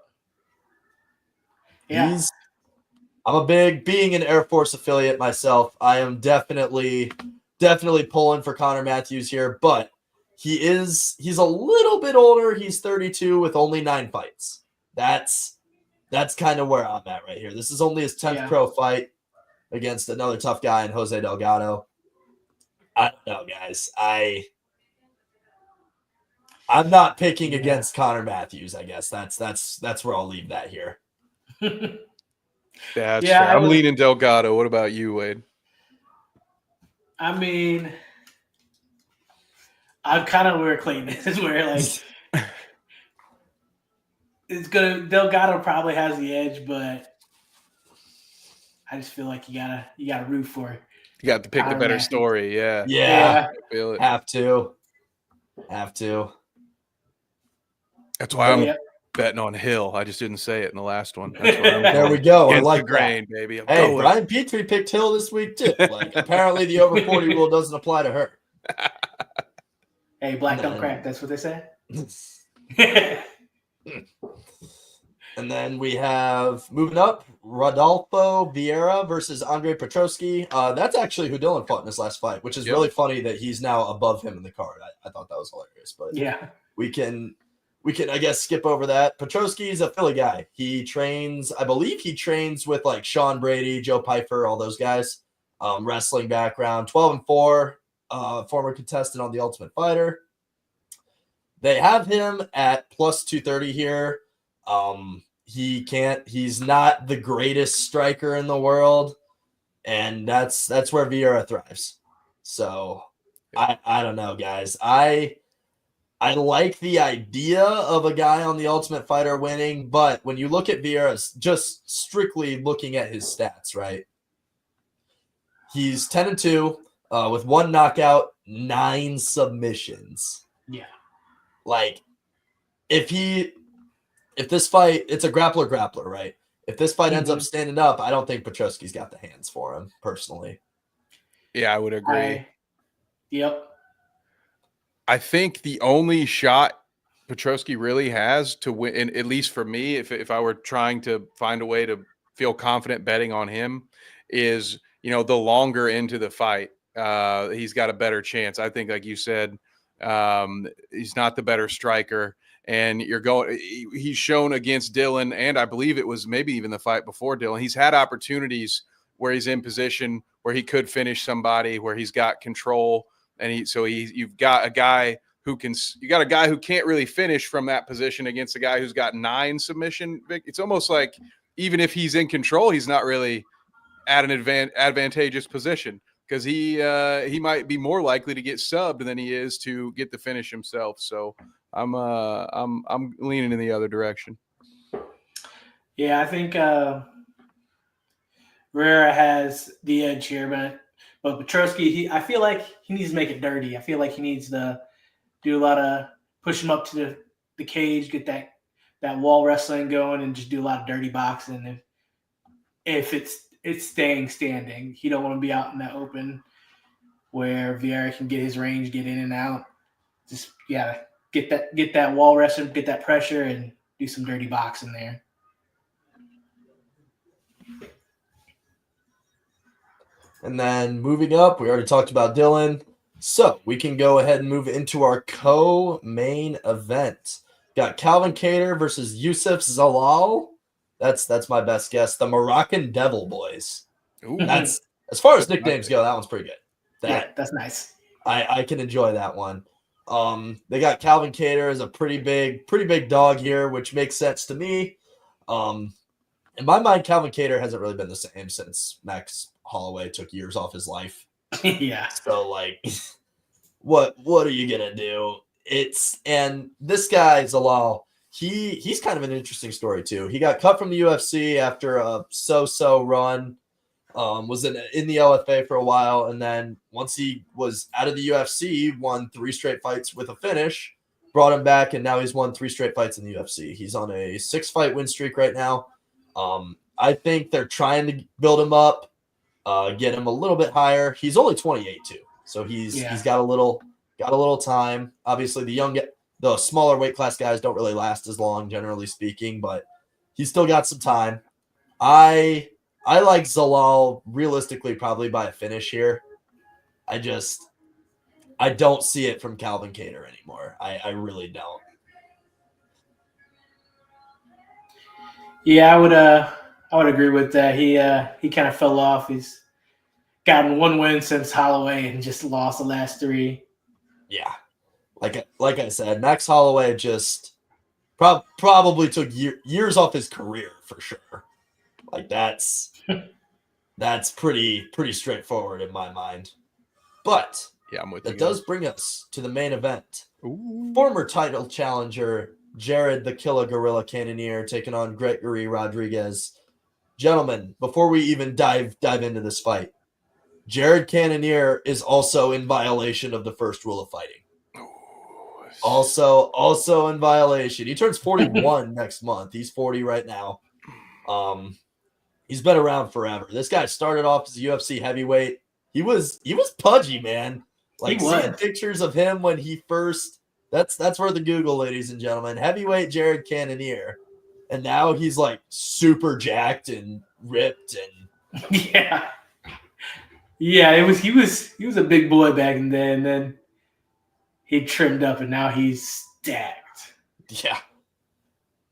Yeah. Being an Air Force affiliate myself, I am definitely pulling for Connor Matthews here, but he's a little bit older. He's 32 with only 9 fights. That's kind of where I'm at right here. This is only his 10th pro fight against another tough guy in Jose Delgado. I don't know, guys. I'm not picking against Connor Matthews, I guess. That's where I'll leave that here. That's fair. I'm leaning Delgado. What about you, Wade? I mean, I'm kind of where Clayton is, where Delgado probably has the edge, but I just feel like you gotta root for it. You got to pick the better story, yeah. Yeah. I feel it. Have to. That's why I'm betting on Hill. I just didn't say it in the last one. That's what I'm there we go. I like the grain, baby. Hey, Brian Petrie picked Hill this week too. Apparently the over 40 rule doesn't apply to her. Hey, black don't crack. That's what they say. And then we have, moving up, Rodolfo Vieira versus Andre Petroski. That's actually who Dylan fought in his last fight, which is really funny that he's now above him in the card. I thought that was hilarious. But we can, I guess, skip over that. Petroski's a Philly guy. I believe he trains with like Sean Brady, Joe Pyfer, all those guys. Wrestling background, 12-4, former contestant on The Ultimate Fighter. They have him at plus 230 here. He's not the greatest striker in the world, and that's where Vieira thrives. So I don't know, guys. I like the idea of a guy on the Ultimate Fighter winning, but when you look at Vieira, just strictly looking at his stats, right? He's 10-2 with 1 knockout, 9 submissions. Yeah. If this fight, it's a grappler, right? If this fight ends up standing up, I don't think Petroski's got the hands for him, personally. Yeah, I would agree. I think the only shot Petroski really has to win, and at least for me, if I were trying to find a way to feel confident betting on him, is the longer into the fight, he's got a better chance. I think, like you said, he's not the better striker. And he's shown against Dylan, and I believe it was maybe even the fight before Dylan. He's had opportunities where he's in position where he could finish somebody, where he's got control, and you've got a guy who can't really finish from that position against a guy who's got 9 submission. It's almost like even if he's in control, he's not really at an advantageous position, because he might be more likely to get subbed than he is to get the finish himself. So I'm leaning in the other direction. Yeah, I think Rivera has the edge here, but Petroski, I feel like he needs to make it dirty. I feel like he needs to do a lot of push him up to the cage, get that wall wrestling going, and just do a lot of dirty boxing. If it's staying standing, he don't want to be out in that open where Vieira can get his range, get in and out. Just get that wall wrestling, get that pressure, and do some dirty boxing there. And then moving up, we already talked about Dylan. So we can go ahead and move into our co-main event. Got Calvin Kattar versus Yusuf Zalal. That's my best guess. The Moroccan Devil Boys. Ooh, That's as far as nicknames go, that one's pretty good. Yeah, that's nice. I can enjoy that one. They got Calvin Kattar as a pretty big dog here, which makes sense to me. In my mind, Calvin Kattar hasn't really been the same since Max Holloway took years off his life. Yeah. So like, what are you gonna do? And this guy Zalal, he's kind of an interesting story too. He got cut from the UFC after a so-so run. Was in the LFA for a while, and then once he was out of the UFC, won 3 straight fights with a finish, brought him back, and now he's won 3 straight fights in the UFC. He's on a 6-fight win streak right now. I think they're trying to build him up, get him a little bit higher. He's only 28 too, so he's got a little time. Obviously, the smaller weight class guys don't really last as long, generally speaking, but he's still got some time. I like Zalal realistically probably by a finish here. I don't see it from Calvin Kattar anymore. I really don't. Yeah, I would agree with that. He kind of fell off. He's gotten 1 win since Holloway and just lost the last 3. Yeah. Like I said, Max Holloway just probably took years off his career for sure. Like that's pretty straightforward in my mind. But yeah, I'm with you. That does bring us to the main event. Ooh. Former title challenger Jared the Killer Gorilla Cannonier taking on Gregory Rodriguez. Gentlemen, before we even dive into this fight, Jared Cannonier is also in violation of the first rule of fighting. Also in violation. He turns 41 next month. He's 40 right now. He's been around forever. This guy started off as a UFC heavyweight. He was pudgy, man. Like seeing pictures of him when he first. That's worth the Google, ladies and gentlemen. Heavyweight Jared Cannonier, and now he's like super jacked and ripped and yeah. He was a big boy back then. Then he trimmed up, and now he's stacked. Yeah,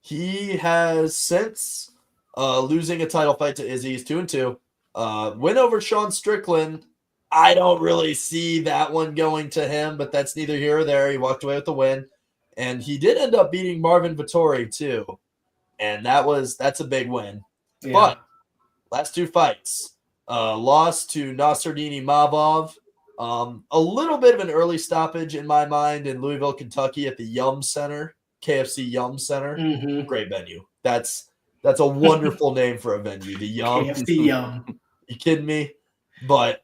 he has since losing a title fight to Izzy. He's 2-2. Win over Sean Strickland. I don't really see that one going to him, but that's neither here or there. He walked away with the win, and he did end up beating Marvin Vettori too, and that's a big win. Yeah. But last 2 fights, lost to Nasruddin Imavov. A little bit of an early stoppage in my mind in Louisville, Kentucky at the Yum Center, KFC Yum Center. Mm-hmm. Great venue. That's a wonderful name for a venue. The Yum. KFC Yum. You kidding me? But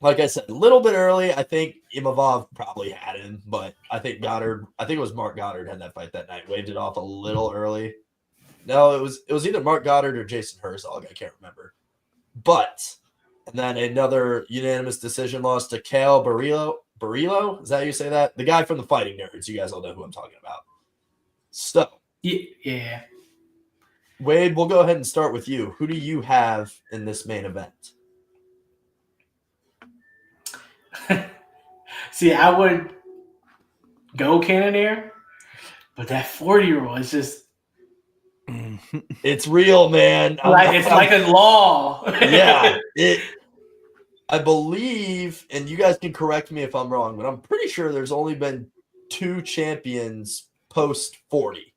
like I said, a little bit early. I think Imavov probably had him, but I think it was Mark Goddard had that fight that night. Waved it off a little early. No, it was either Mark Goddard or Jason Herzog. I can't remember. But and then another unanimous decision loss to Kale Barillo. Barillo? Is that how you say that? The guy from the Fighting Nerds. You guys all know who I'm talking about. So yeah. Wade, we'll go ahead and start with you. Who do you have in this main event? See, I would go Cannonier, but that 40-year-old is just it's real, man. It's like a law. Yeah. I believe, and you guys can correct me if I'm wrong, but I'm pretty sure there's only been 2 champions post 40.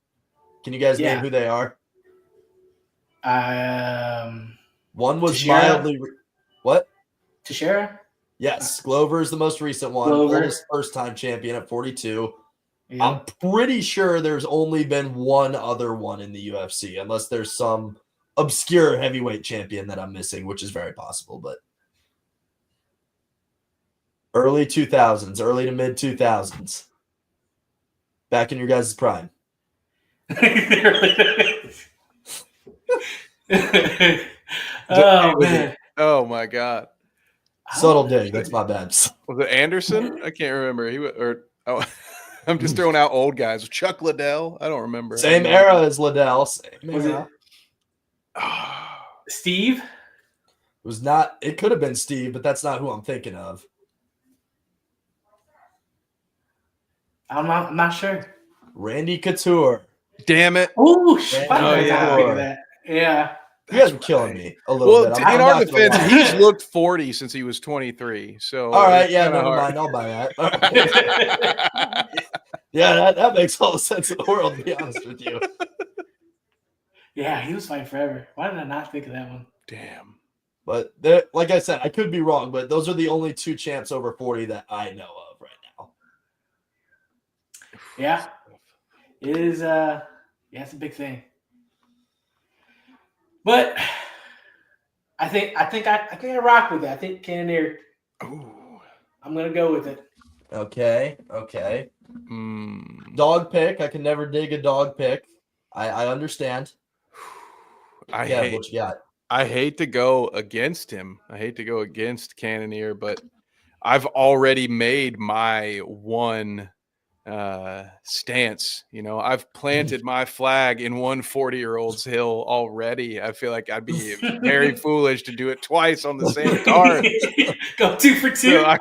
Can you guys name who they are? One was Teixeira? mildly what? Teixeira? Yes, Glover is the most recent one. Oldest first-time champion at 42. Yeah. I'm pretty sure there's only been one other one in the UFC, unless there's some obscure heavyweight champion that I'm missing, which is very possible. But early 2000s, early to mid 2000s, back in your guys' prime. Oh man! Oh my God! Subtle dig. That's my bad. Was it Anderson? I can't remember. I'm just throwing out old guys. Chuck Liddell? I don't remember. Same era as Liddell. Was it Steve? was not. It could have been Steve, but that's not who I'm thinking of. I'm not sure. Randy Couture. Damn it. Oh, Randy why did I not think of Couture. that? Yeah. You guys were killing me a little bit. In our not gonna defense, lie. he's looked 40 since he was 23. So All right, it's yeah, kinda never hard. mind. I'll buy that. All right. Yeah, that makes all the sense in the world, to be honest with you. Yeah, he was fighting forever. Why did I not think of that one? Damn. But like I said, I could be wrong, but those are the only 2 champs over 40 that I know of right now. Yeah. It is it's a big thing. But I think I rock with it. I think Cannonier. Ooh. I'm gonna go with it. Okay. Dog pick. I can never dig a dog pick. I understand. What you got? I hate to go against him. I hate to go against Cannonier, but I've already made my one stance. You know, I've planted my flag in one 40-year-old's hill already. I feel like I'd be very foolish to do it twice on the same card. Go 2 for 2. So I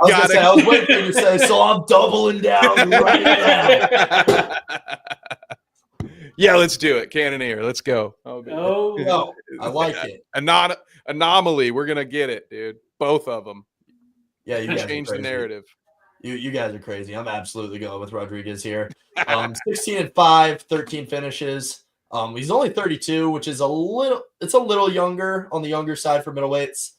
was waiting for you to say, so I'm doubling down right now. Yeah, let's do it. Cannoneer, let's go. No, I like it. Anomaly, we're gonna get it, dude. Both of them. Yeah, you guys change the narrative. You guys are crazy. I'm absolutely going with Rodriguez here. 16-5, 13 finishes. He's only 32, which is a little younger on the younger side for middleweights.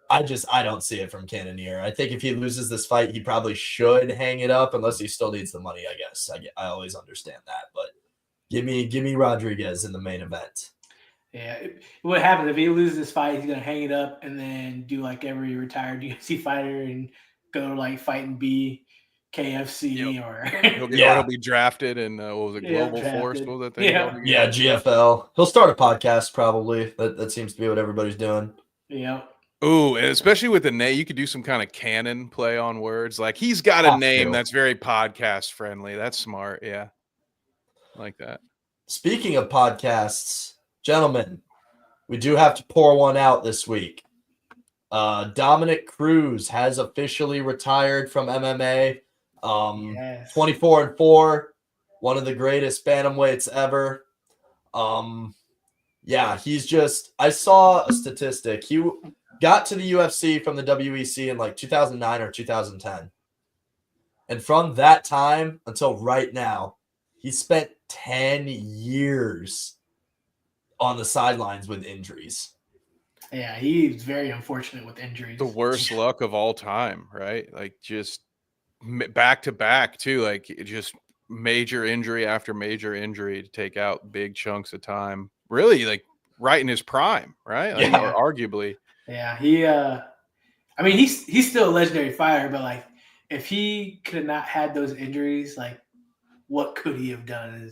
I don't see it from Cannonier. I think if he loses this fight, he probably should hang it up unless he still needs the money, I guess. I always understand that, but give me Rodriguez in the main event. Yeah, what happens if he loses this fight? He's gonna hang it up and then do like every retired UFC fighter and go like fight in KFC or he'll be drafted in what was it, Global Force? What was that thing called? Yeah, GFL. He'll start a podcast probably. That seems to be what everybody's doing. Yeah. Ooh, and especially with the name, you could do some kind of canon play on words. Like he's got a name that's very podcast friendly. That's smart. Yeah. I like that. Speaking of podcasts, gentlemen, we do have to pour one out this week. Dominic Cruz has officially retired from MMA. 24-4, one of the greatest bantamweights ever. I saw a statistic. He got to the UFC from the WEC in like 2009 or 2010. And from that time until right now, he spent 10 years on the sidelines with injuries. Yeah, he's very unfortunate with injuries. The worst luck of all time, right? Like just back to back too, like just major injury after major injury to take out big chunks of time. Really, like right in his prime, right? Like, yeah. Or arguably. Yeah, he's still a legendary fighter, but like if he could have not had those injuries, like what could he have done?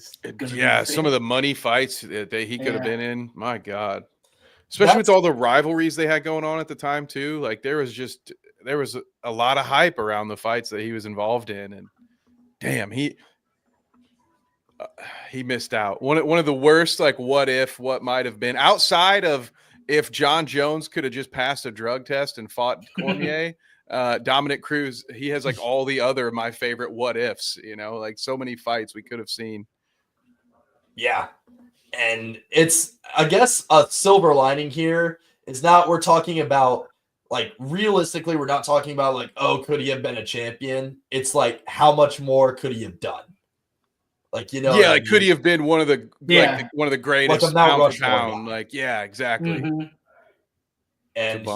Some of the money fights that he could have been in. My God. Especially with all the rivalries they had going on at the time too. Like there was a lot of hype around the fights that he was involved in, and damn, he missed out. One of the worst, like what might have been outside of if John Jones could have just passed a drug test and fought Cormier. Dominic Cruz, he has like all the other my favorite what ifs, like so many fights we could have seen. Yeah. And it's, I guess, a silver lining here is not we're talking about, like, realistically, we're not talking about, like, oh, could he have been a champion? It's like, how much more could he have done? Like, could he have been one of the one of the greatest like Mount pound for Rushmore pound? Like, yeah, exactly. Mm-hmm. And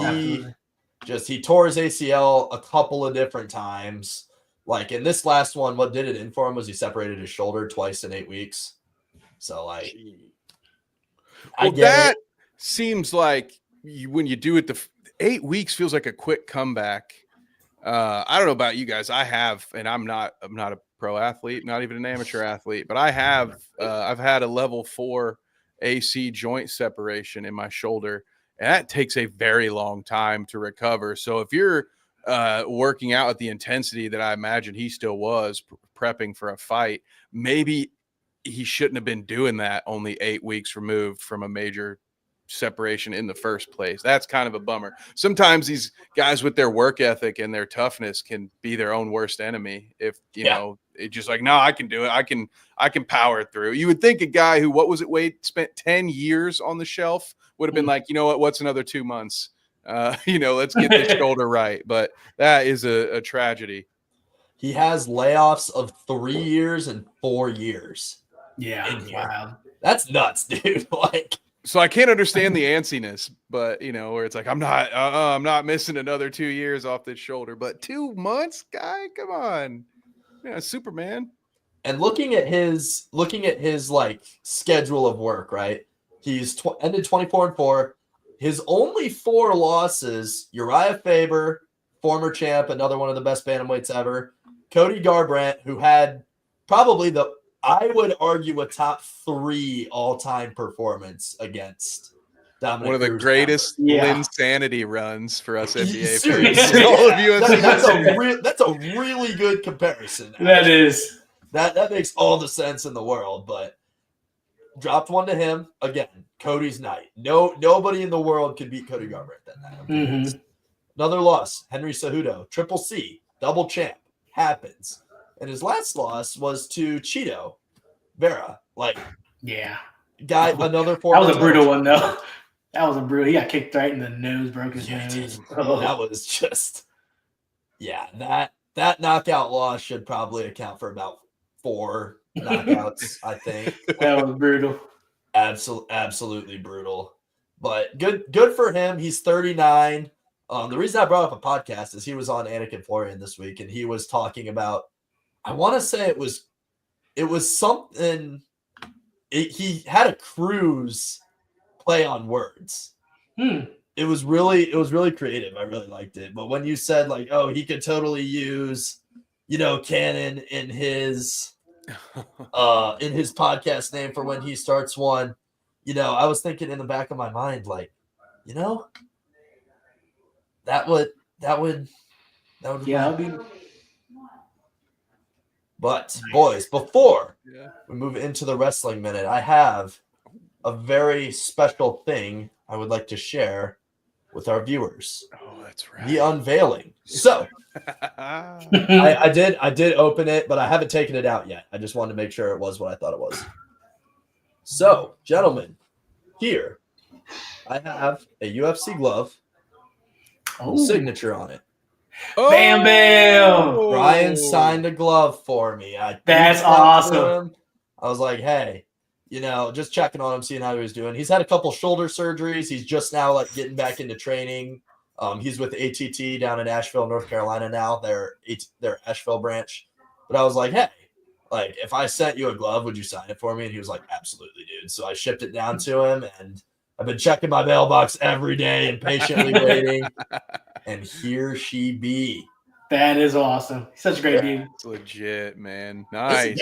he tore his ACL a couple of different times. Like, in this last one, what did it in for him was he separated his shoulder twice in 8 weeks. So, like, that seems like when you do it, 8 weeks feels like a quick comeback. I don't know about you guys. I'm not a pro athlete, not even an amateur athlete, but I've had a level 4 AC joint separation in my shoulder, and that takes a very long time to recover. So if you're working out at the intensity that I imagine he still was prepping for a fight, maybe he shouldn't have been doing that only 8 weeks removed from a major separation in the first place. That's kind of a bummer. Sometimes these guys with their work ethic and their toughness can be their own worst enemy. If you know, it's just like, no, I can do it. I can power through. You would think a guy who, what was it, Wade, spent 10 years on the shelf would have been like, you know what's another 2 months? Let's get this shoulder right. But that is a tragedy. He has layoffs of 3 years and 4 years. Yeah, wow. That's nuts, dude. So I can't understand the antsiness, but where it's like, I'm not missing another 2 years off this shoulder, but 2 months, guy, come on, Superman. And looking at his like schedule of work, right? He's ended 24-4. His only 4 losses: Uriah Faber, former champ, another one of the best bantamweights ever; Cody Garbrandt, who had probably I would argue a top 3 all-time performance against Dominic one of the Cruz. greatest insanity runs for us NBA fans. All of UFC. That's a really good comparison. That is. That makes all the sense in the world, but dropped one to him again. Cody's night. Nobody in the world could beat Cody Garbrandt that night. Mm-hmm. Another loss, Henry Cejudo, Triple C, double champ, happens. And his last loss was to Cheeto Vera. Guy, another 4. That was a brutal one, though. That was a brutal. He got kicked right in the nose, broke his nose. Oh. That was just, that knockout loss should probably account for about 4 knockouts, I think. That was brutal. Absolutely brutal. But good for him. He's 39. The reason I brought up a podcast is he was on Anakin Florian this week, and he was talking about, I want to say it was something. He had a cruise play on words. It was really creative. I really liked it. But when you said like, oh, he could totally use, Cannon in his podcast name for when he starts one, I was thinking in the back of my mind, like, that would be. But boys, before we move into the wrestling minute, I have a very special thing I would like to share with our viewers. Oh, that's right. The unveiling. So I did open it, but I haven't taken it out yet. I just wanted to make sure it was what I thought it was. So, gentlemen, here I have a UFC glove, signature on it. Oh. Bam, bam! Brian signed a glove for me. That's awesome. I was like, hey, just checking on him, seeing how he was doing. He's had a couple shoulder surgeries. He's just now getting back into training. He's with ATT down in Asheville, North Carolina now. Their Asheville branch. But I was like, hey, if I sent you a glove, would you sign it for me? And he was like, absolutely, dude. So I shipped it down to him, and I've been checking my mailbox every day and patiently waiting. And here she be. That is awesome. Such a great dude. It's legit, man. Nice.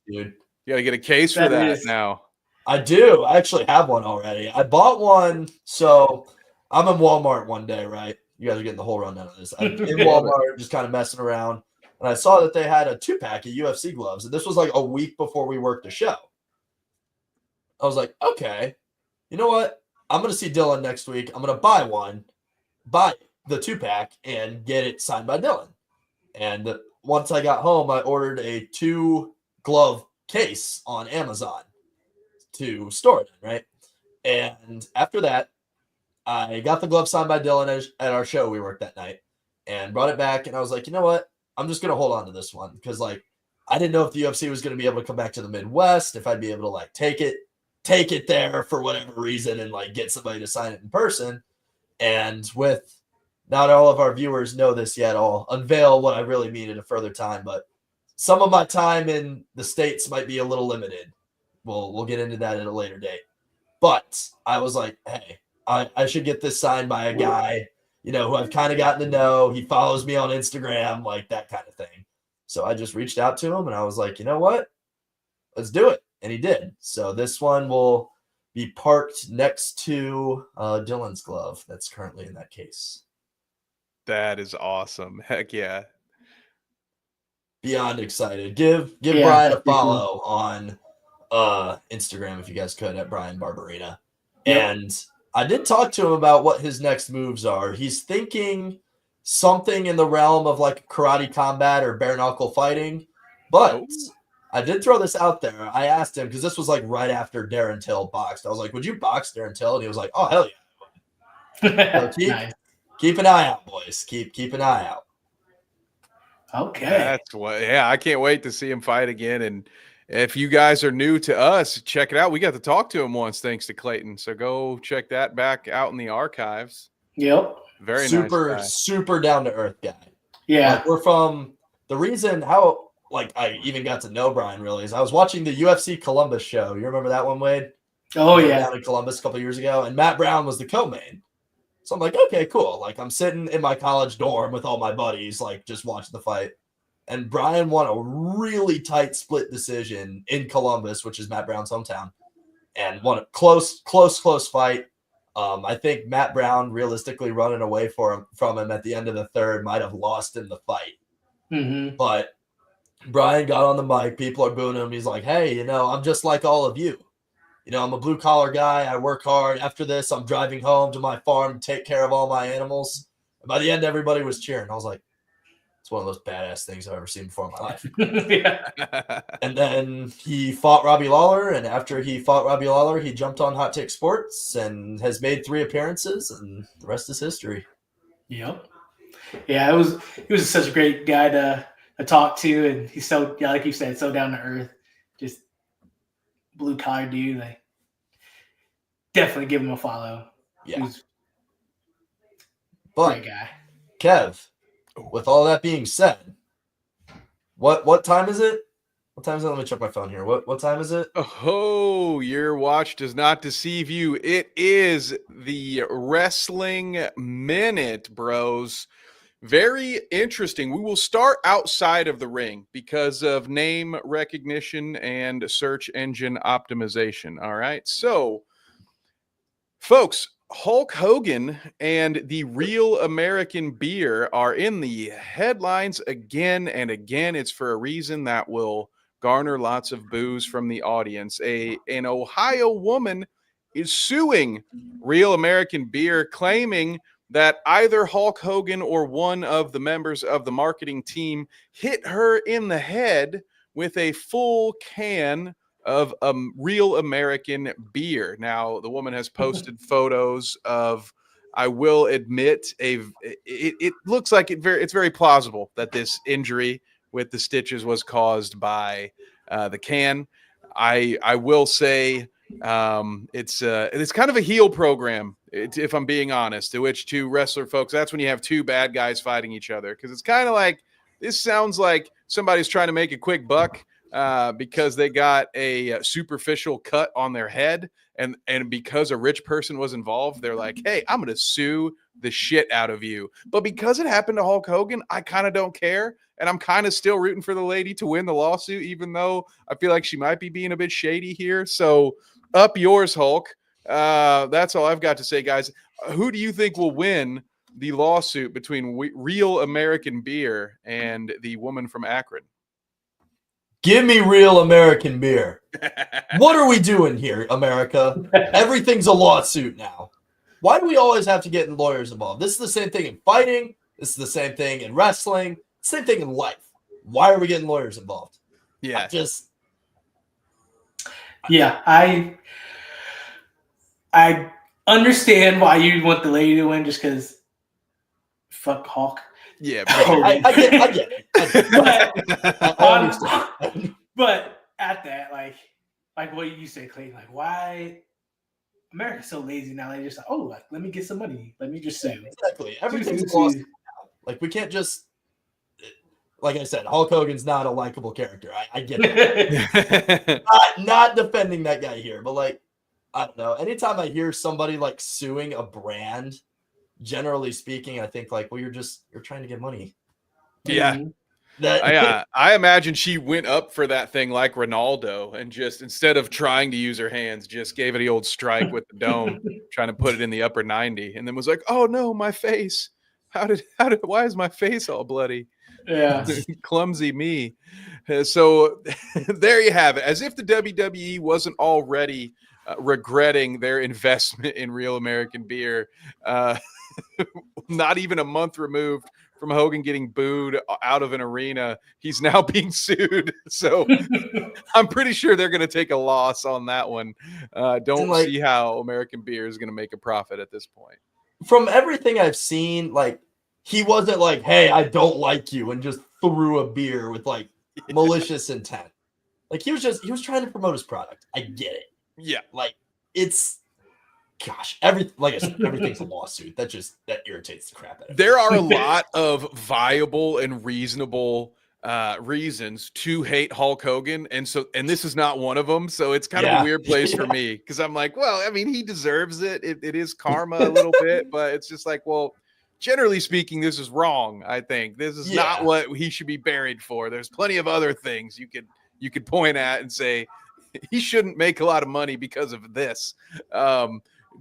Dude. You got to get a case for that now. I do. I actually have one already. I bought one. So I'm in Walmart one day, right? You guys are getting the whole rundown of this. I'm in Walmart just kind of messing around. And I saw that they had a 2-pack of UFC gloves. And this was like a week before we worked the show. I was like, okay, you know what? I'm going to see Dylan next week. I'm going to buy the 2-pack and get it signed by Dylan. And once I got home, I ordered a 2-glove case on Amazon to store it in, right? And after that, I got the glove signed by Dylan at our show we worked that night and brought it back. And I was like, you know what? I'm just going to hold on to this one because, I didn't know if the UFC was going to be able to come back to the Midwest, if I'd be able to, take it there for whatever reason and, get somebody to sign it in person. And with not all of our viewers know this yet, I'll unveil what I really mean at a further time. But some of my time in the States might be a little limited. We'll get into that at a later date. But I was like, hey, I should get this signed by a guy, who I've kind of gotten to know. He follows me on Instagram, that kind of thing. So I just reached out to him and I was like, you know what? Let's do it. And he did. So this one will be parked next to Dylan's glove that's currently in that case. That is awesome. Heck yeah. Beyond excited. Give Brian a follow on Instagram if you guys could at Brian Barberina. Yep. And I did talk to him about what his next moves are. He's thinking something in the realm of like karate combat or bare knuckle fighting. But I did throw this out there. I asked him because this was like right after Darren Till boxed. I was like, "Would you box Darren Till?" And he was like, "Oh hell yeah!" So keep an eye out, boys. Keep an eye out. Okay, that's what. Yeah, I can't wait to see him fight again. And if you guys are new to us, check it out. We got to talk to him once, thanks to Clayton. So go check that back out in the archives. Yep. Very nice super down to earth guy. Yeah, like, we're from the reason how like I even got to know Brian really is I was watching the UFC Columbus show. You remember that one, Wade? Oh yeah, down in Columbus a couple years ago, and Matt Brown was the co-main. So I'm like, okay, cool. Like I'm sitting in my college dorm with all my buddies, like just watching the fight. And Brian won a really tight split decision in Columbus, which is Matt Brown's hometown, and won a close fight. I think Matt Brown, realistically running away from him at the end of the third, might have lost in the fight. Mm-hmm. But Brian got on the mic. People are booing him. He's like, hey, I'm just like all of you. I'm a blue collar guy. I work hard. After this, I'm driving home to my farm to take care of all my animals. And by the end, everybody was cheering. I was like, it's one of those badass things I've ever seen before in my life. Yeah. And then he fought Robbie Lawler. And after he fought Robbie Lawler, he jumped on Hot Take Sports and has made 3 appearances. And the rest is history. Yep. Yeah, he was such a great guy to talk to. And he's so, like you said, so down to earth. Just blue collar dude. Like, definitely give him a follow. Yeah. Great guy. Kev, with all that being said, what time is it? What time is it? Let me check my phone here. What time is it? Oh, your watch does not deceive you. It is the Wrestling Minute, bros. Very interesting. We will start outside of the ring because of name recognition and search engine optimization. All right. So, folks, Hulk Hogan and the Real American Beer are in the headlines again and again. It's for a reason that will garner lots of boos from the audience. An Ohio woman is suing Real American Beer, claiming that either Hulk Hogan or one of the members of the marketing team hit her in the head with a full can of Real American Beer. Now, the woman has posted photos of, I will admit, it looks like it's very plausible that this injury with the stitches was caused by the can. I will say it's kind of a heel program, if I'm being honest, to which 2 wrestler folks, that's when you have 2 bad guys fighting each other, because it's kind of like, this sounds like somebody's trying to make a quick buck because they got a superficial cut on their head, and because a rich person was involved, they're like, hey, I'm going to sue the shit out of you. But because it happened to Hulk Hogan, I kind of don't care. And I'm kind of still rooting for the lady to win the lawsuit, even though I feel like she might be being a bit shady here. So up yours, Hulk. That's all I've got to say, guys. Who do you think will win the lawsuit between Real American Beer and the woman from Akron? Give me Real American Beer. What are we doing here, America? Everything's a lawsuit now. Why do we always have to get lawyers involved? This is the same thing in fighting. This is the same thing in wrestling. Same thing in life. Why are we getting lawyers involved? Yeah. I understand why you want the lady to win, just because fuck Hulk. Yeah, I get it. But at that, like what you say, Clayton, like, why America's so lazy now? They just like, let me get some money. Let me just say exactly. Everything's lost now. Like, we can't just, like I said, Hulk Hogan's not a likable character. I get it. not defending that guy here, but like, I don't know. Anytime I hear somebody like suing a brand, generally speaking, I think like, well, you're trying to get money. Yeah. I imagine she went up for that thing like Ronaldo and just, instead of trying to use her hands, just gave it the old strike with the dome, trying to put it in the upper 90, and then was like, oh no, my face. Why is my face all bloody? Yeah. Clumsy me. So there you have it. As if the WWE wasn't already regretting their investment in Real American Beer. Not even a month removed from Hogan getting booed out of an arena, he's now being sued. So I'm pretty sure they're going to take a loss on that one. Don't like, see how American Beer is going to make a profit at this point. From everything I've seen, like, he wasn't like, hey, I don't like you, and just threw a beer with like malicious intent. Like, he was trying to promote his product. I get it. Yeah. Like, it's, gosh, like I said, everything's a lawsuit. That irritates the crap out of me. There are a lot of viable and reasonable reasons to hate Hulk Hogan, and this is not one of them. So it's kind of a weird place for me, because I'm like, well, I mean, he deserves it. It is karma a little bit, but it's just like, well, generally speaking, this is wrong. I think this is not what he should be buried for. There's plenty of other things you could point at and say he shouldn't make a lot of money because of this.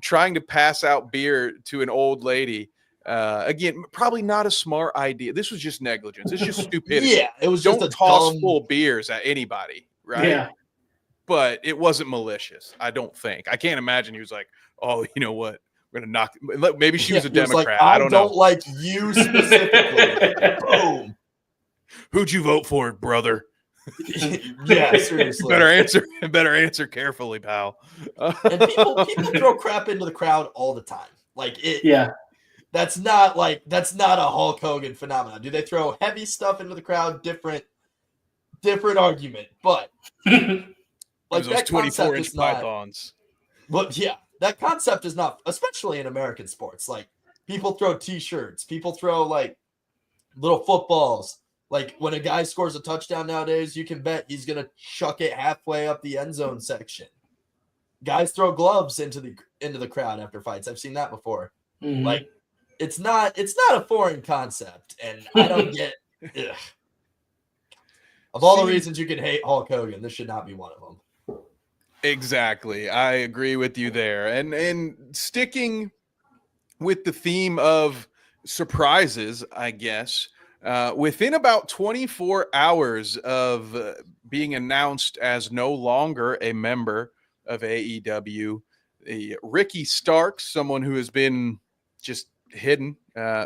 Trying to pass out beer to an old lady. Again, probably not a smart idea. This was just negligence. It's just stupidity. Yeah, it was just Don't toss full beers at anybody, right? Yeah. But it wasn't malicious, I don't think. I can't imagine he was like, oh, you know what? We're going to knock. Maybe she was a Democrat. Like, I don't know. Like you specifically. Boom. Who'd you vote for, brother? Yeah, seriously. Better answer carefully, pal. And people throw crap into the crowd all the time. Like it. Yeah. That's not a Hulk Hogan phenomenon. Do they throw heavy stuff into the crowd? Different argument, but like those 24-inch pythons. But yeah, that concept is not, especially in American sports. Like, people throw T-shirts, people throw like little footballs. Like, when a guy scores a touchdown nowadays, you can bet he's gonna chuck it halfway up the end zone section. Guys throw gloves into the crowd after fights. I've seen that before. Mm-hmm. Like, it's not a foreign concept, and I don't get. Ugh. Of all the reasons you can hate Hulk Hogan, this should not be one of them. Exactly, I agree with you there. And sticking with the theme of surprises, I guess. Within about 24 hours of being announced as no longer a member of AEW, Ricky Starks, someone who has been just hidden,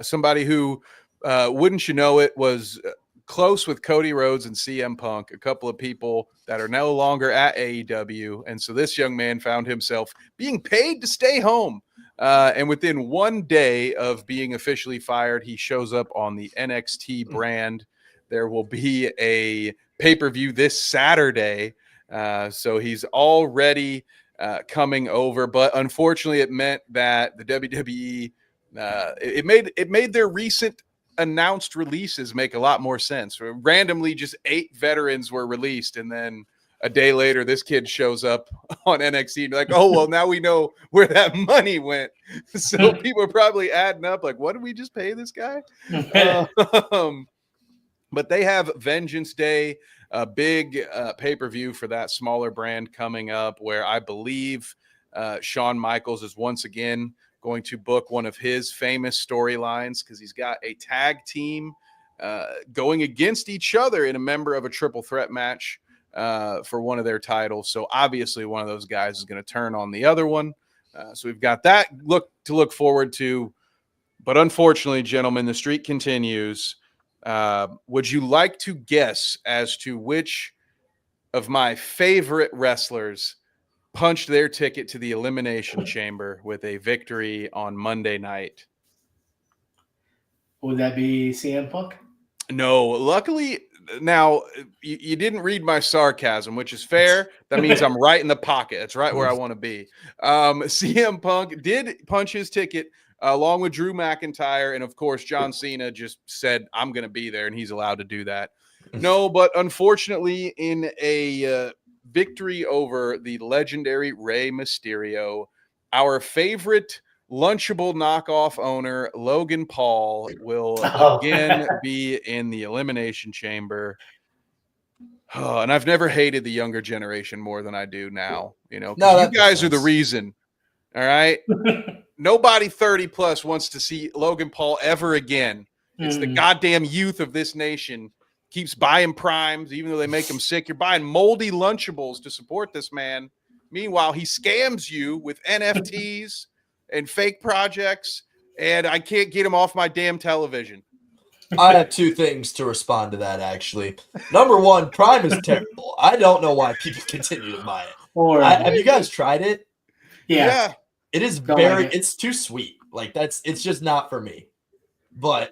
somebody who, wouldn't you know it, was close with Cody Rhodes and CM Punk, a couple of people that are no longer at AEW. And so this young man found himself being paid to stay home. And within 1 day of being officially fired, he shows up on the NXT brand. There will be a pay-per-view this Saturday. So he's already coming over. But unfortunately, it meant that the WWE, it made their recent announced releases make a lot more sense. Randomly, just 8 veterans were released, and then a day later, this kid shows up on NXT and be like, oh, well, now we know where that money went. So people are probably adding up like, what did we just pay this guy? But they have Vengeance Day, a big pay-per-view for that smaller brand coming up, where I believe Shawn Michaels is once again going to book one of his famous storylines, because he's got a tag team going against each other in a member of a triple threat match for one of their titles. So obviously one of those guys is going to turn on the other one. So we've got that to look forward to. But unfortunately, gentlemen, the streak continues. Would you like to guess as to which of my favorite wrestlers punched their ticket to the Elimination Chamber with a victory on Monday night? Would that be CM Punk? No, luckily. Now, you didn't read my sarcasm, which is fair. That means I'm right in the pocket. That's right where I want to be. CM Punk did punch his ticket along with Drew McIntyre. And, of course, John Cena just said, I'm going to be there, and he's allowed to do that. No, but unfortunately, in a victory over the legendary Rey Mysterio, our favorite Lunchable knockoff owner Logan Paul will again be in the Elimination Chamber. And I've never hated the younger generation more than I do now. You know, you guys are the reason. All right. Nobody 30 plus wants to see Logan Paul ever again. It's the goddamn youth of this nation keeps buying primes, even though they make them sick. You're buying moldy Lunchables to support this man. Meanwhile, he scams you with NFTs and fake projects, and I can't get him off my damn television. I have two things to respond to that, actually. Number one, Prime is terrible. I don't know why people continue to buy it. Have you guys tried it? Yeah. It is it's too sweet. Like, it's just not for me. But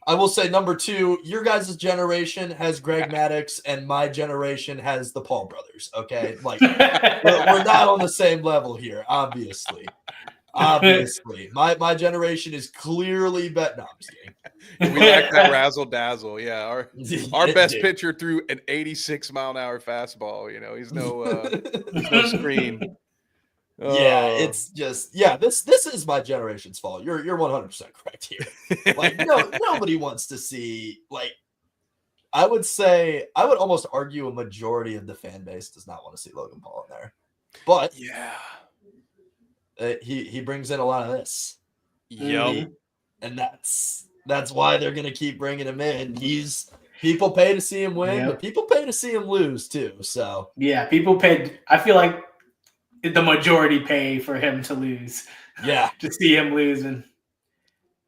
I will say, number two, your guys' generation has Greg Maddux, and my generation has the Paul brothers. Okay, like we're not on the same level here, obviously. Obviously, my generation is clearly bet. No, I'm just kidding. We like that razzle dazzle. Yeah, our best pitcher threw an 86-mile-an-hour fastball. You know, he's no screen. Yeah, it's just this is my generation's fault. You're 100% correct here. Like, nobody wants to see, like, I would almost argue a majority of the fan base does not want to see Logan Paul in there. But he brings in a lot of this. Yep. And that's why they're gonna keep bringing him in. People pay to see him win, but people pay to see him lose too. So yeah, people paid. I feel like the majority pay for him to lose. Yeah, to see him lose, and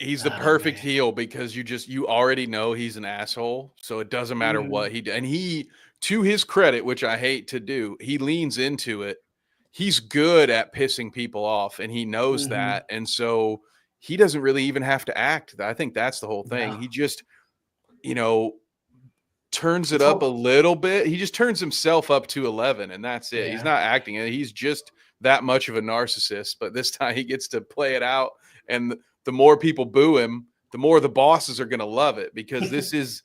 he's the perfect heel because you already know he's an asshole, so it doesn't matter what he does. And he, to his credit, which I hate to do, he leans into it. He's good at pissing people off, and he knows that, and so he doesn't really even have to act. I think that's the whole thing. He just, turns it up a little bit. He just turns himself up to 11, and that's it. He's not acting. He's just that much of a narcissist, but this time he gets to play it out, and the more people boo him, the more the bosses are going to love it, because this is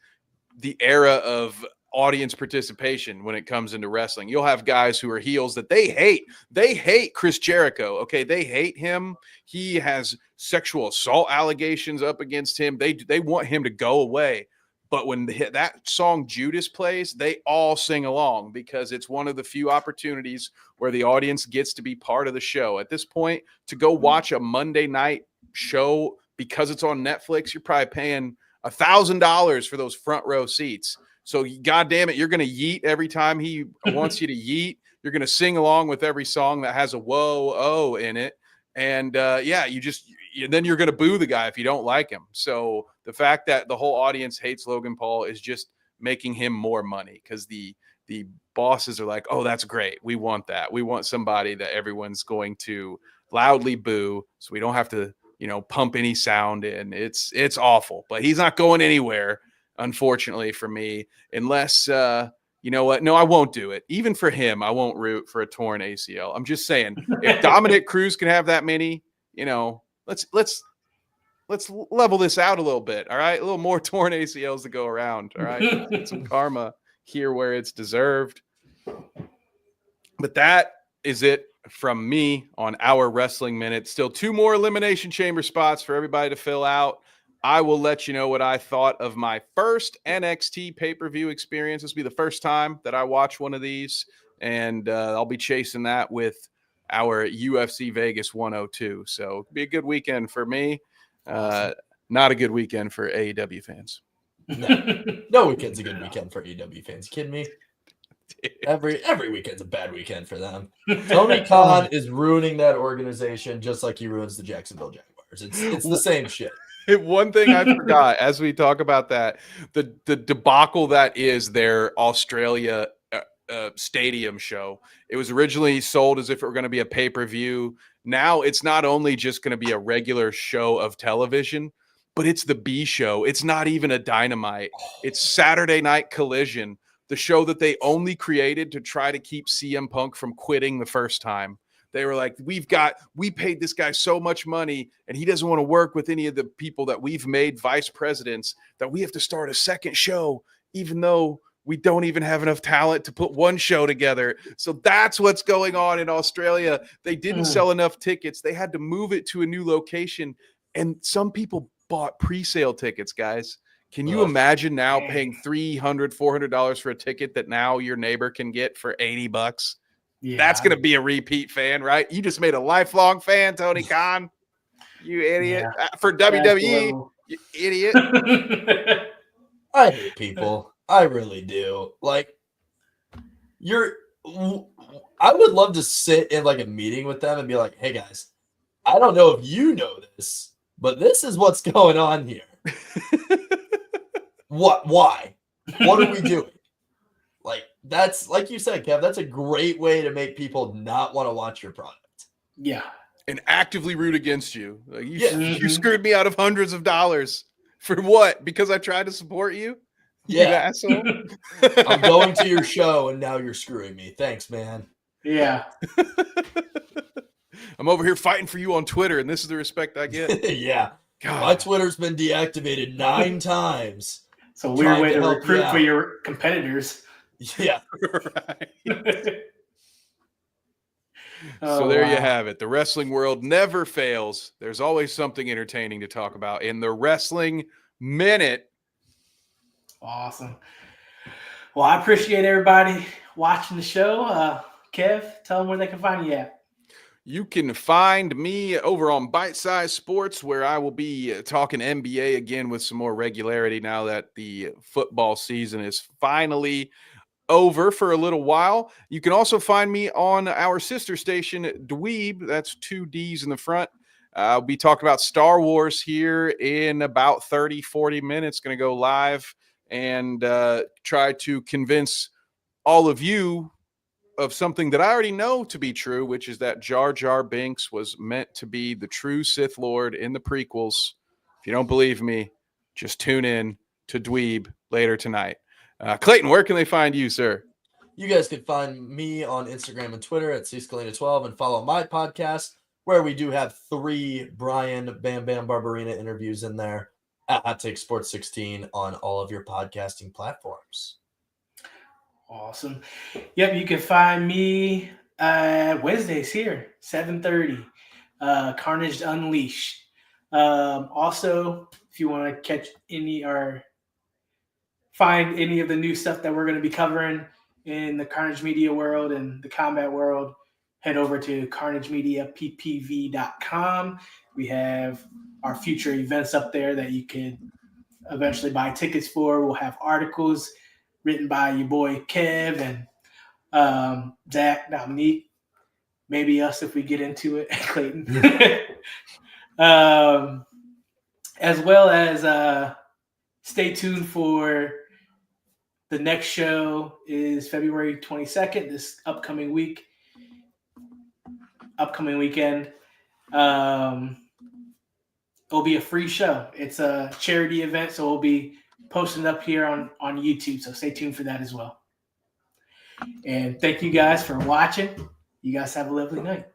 the era of audience participation when it comes into wrestling. You'll have guys who are heels that they hate Chris Jericho. Okay. They hate him. He has sexual assault allegations up against him. They want him to go away. But when that song Judas plays, they all sing along because it's one of the few opportunities where the audience gets to be part of the show. At this point, to go watch a Monday night show because it's on Netflix, you're probably paying $1,000 for those front row seats. So, God damn it, you're going to yeet every time he wants you to yeet. You're going to sing along with every song that has a whoa, oh in it. And, then you're going to boo the guy if you don't like him. So the fact that the whole audience hates Logan Paul is just making him more money, because the bosses are like, oh, that's great. We want that. We want somebody that everyone's going to loudly boo, so we don't have to, pump any sound in. It's awful, but he's not going anywhere, unfortunately for me, unless, you know what? No, I won't do it. Even for him, I won't root for a torn ACL. I'm just saying, if Dominic Cruz can have that many, let's level this out a little bit. All right. A little more torn ACLs to go around. All right. Get some karma here where it's deserved. But that is it from me on our Wrestling Minute. Still 2 more Elimination Chamber spots for everybody to fill out. I will let you know what I thought of my first NXT pay-per-view experience. This will be the first time that I watch one of these, and I'll be chasing that with our UFC Vegas 102. So it'll be a good weekend for me. Not a good weekend for AEW fans. No weekend's a good weekend for AEW fans. You kidding me? Every weekend's a bad weekend for them. Tony Khan is ruining that organization just like he ruins the Jacksonville Jaguars. It's the same shit. One thing I forgot as we talk about that, the debacle that is their Australia stadium show. It was originally sold as if it were going to be a pay-per-view. Now it's not only just going to be a regular show of television, but it's the B show. It's not even a Dynamite. It's Saturday Night Collision, the show that they only created to try to keep CM Punk from quitting the first time. They were like, we paid this guy so much money, and he doesn't want to work with any of the people that we've made vice presidents, that we have to start a second show, even though we don't even have enough talent to put one show together. So that's what's going on in Australia. They didn't sell enough tickets. They had to move it to a new location. And some people bought pre-sale tickets, guys. Can you imagine now paying $300, $400 for a ticket that now your neighbor can get for $80? Yeah. That's going to be a repeat fan, right? You just made a lifelong fan, Tony Khan. You idiot. Yeah. For WWE, You idiot. I hate people. I really do. Like, I would love to sit in like a meeting with them and be like, hey guys, I don't know if you know this, but this is what's going on here. Why? What are we doing? Like, that's like you said, Kev, that's a great way to make people not want to watch your product. Yeah. And actively root against you. Like Yeah. you screwed me out of hundreds of dollars. For what? Because I tried to support you? You Yeah. asshole. I'm going to your show and now you're screwing me. Thanks, man. Yeah. I'm over here fighting for you on Twitter, and this is the respect I get. Yeah. God. My Twitter's been deactivated 9 times. It's a weird way to help you recruit for out. your competitors. Yeah. Right. Oh, So there you wow. have it. The wrestling world never fails. There's always something entertaining to talk about in the Wrestling Minute. Awesome. Well, I appreciate everybody watching the show. Kev, tell them where they can find you at. You can find me over on Bite Size Sports, where I will be talking NBA again with some more regularity now that the football season is finally over for a little while. You can also find me on our sister station, Dweeb. That's 2 D's in the front. I'll be talking about Star Wars here in about 30, 40 minutes. Going to go live and try to convince all of you of something that I already know to be true, which is that Jar Jar Binks was meant to be the true Sith Lord in the prequels. If you don't believe me, just tune in to Dweeb later tonight. Clayton, where can they find you, sir? You guys can find me on Instagram and Twitter at cscalina12 and follow my podcast where we do have 3 Brian Bam Bam Barberina interviews in there at Hot Take Sports 16 on all of your podcasting platforms. Awesome. Yep, you can find me Wednesdays here, 7:30. Carnage Unleashed. Also, if you want to catch any or find any of the new stuff that we're going to be covering in the Carnage Media world and the combat world, head over to carnagemediappv.com. We have our future events up there that you can eventually buy tickets for. We'll have articles written by your boy Kev and Zach, Dominique, maybe us if we get into it, Clayton. As well as stay tuned for the next show is February 22nd, this upcoming weekend. It'll be a free show. It's a charity event, so we'll be posting it up here on YouTube. So stay tuned for that as well. And thank you guys for watching. You guys have a lovely night.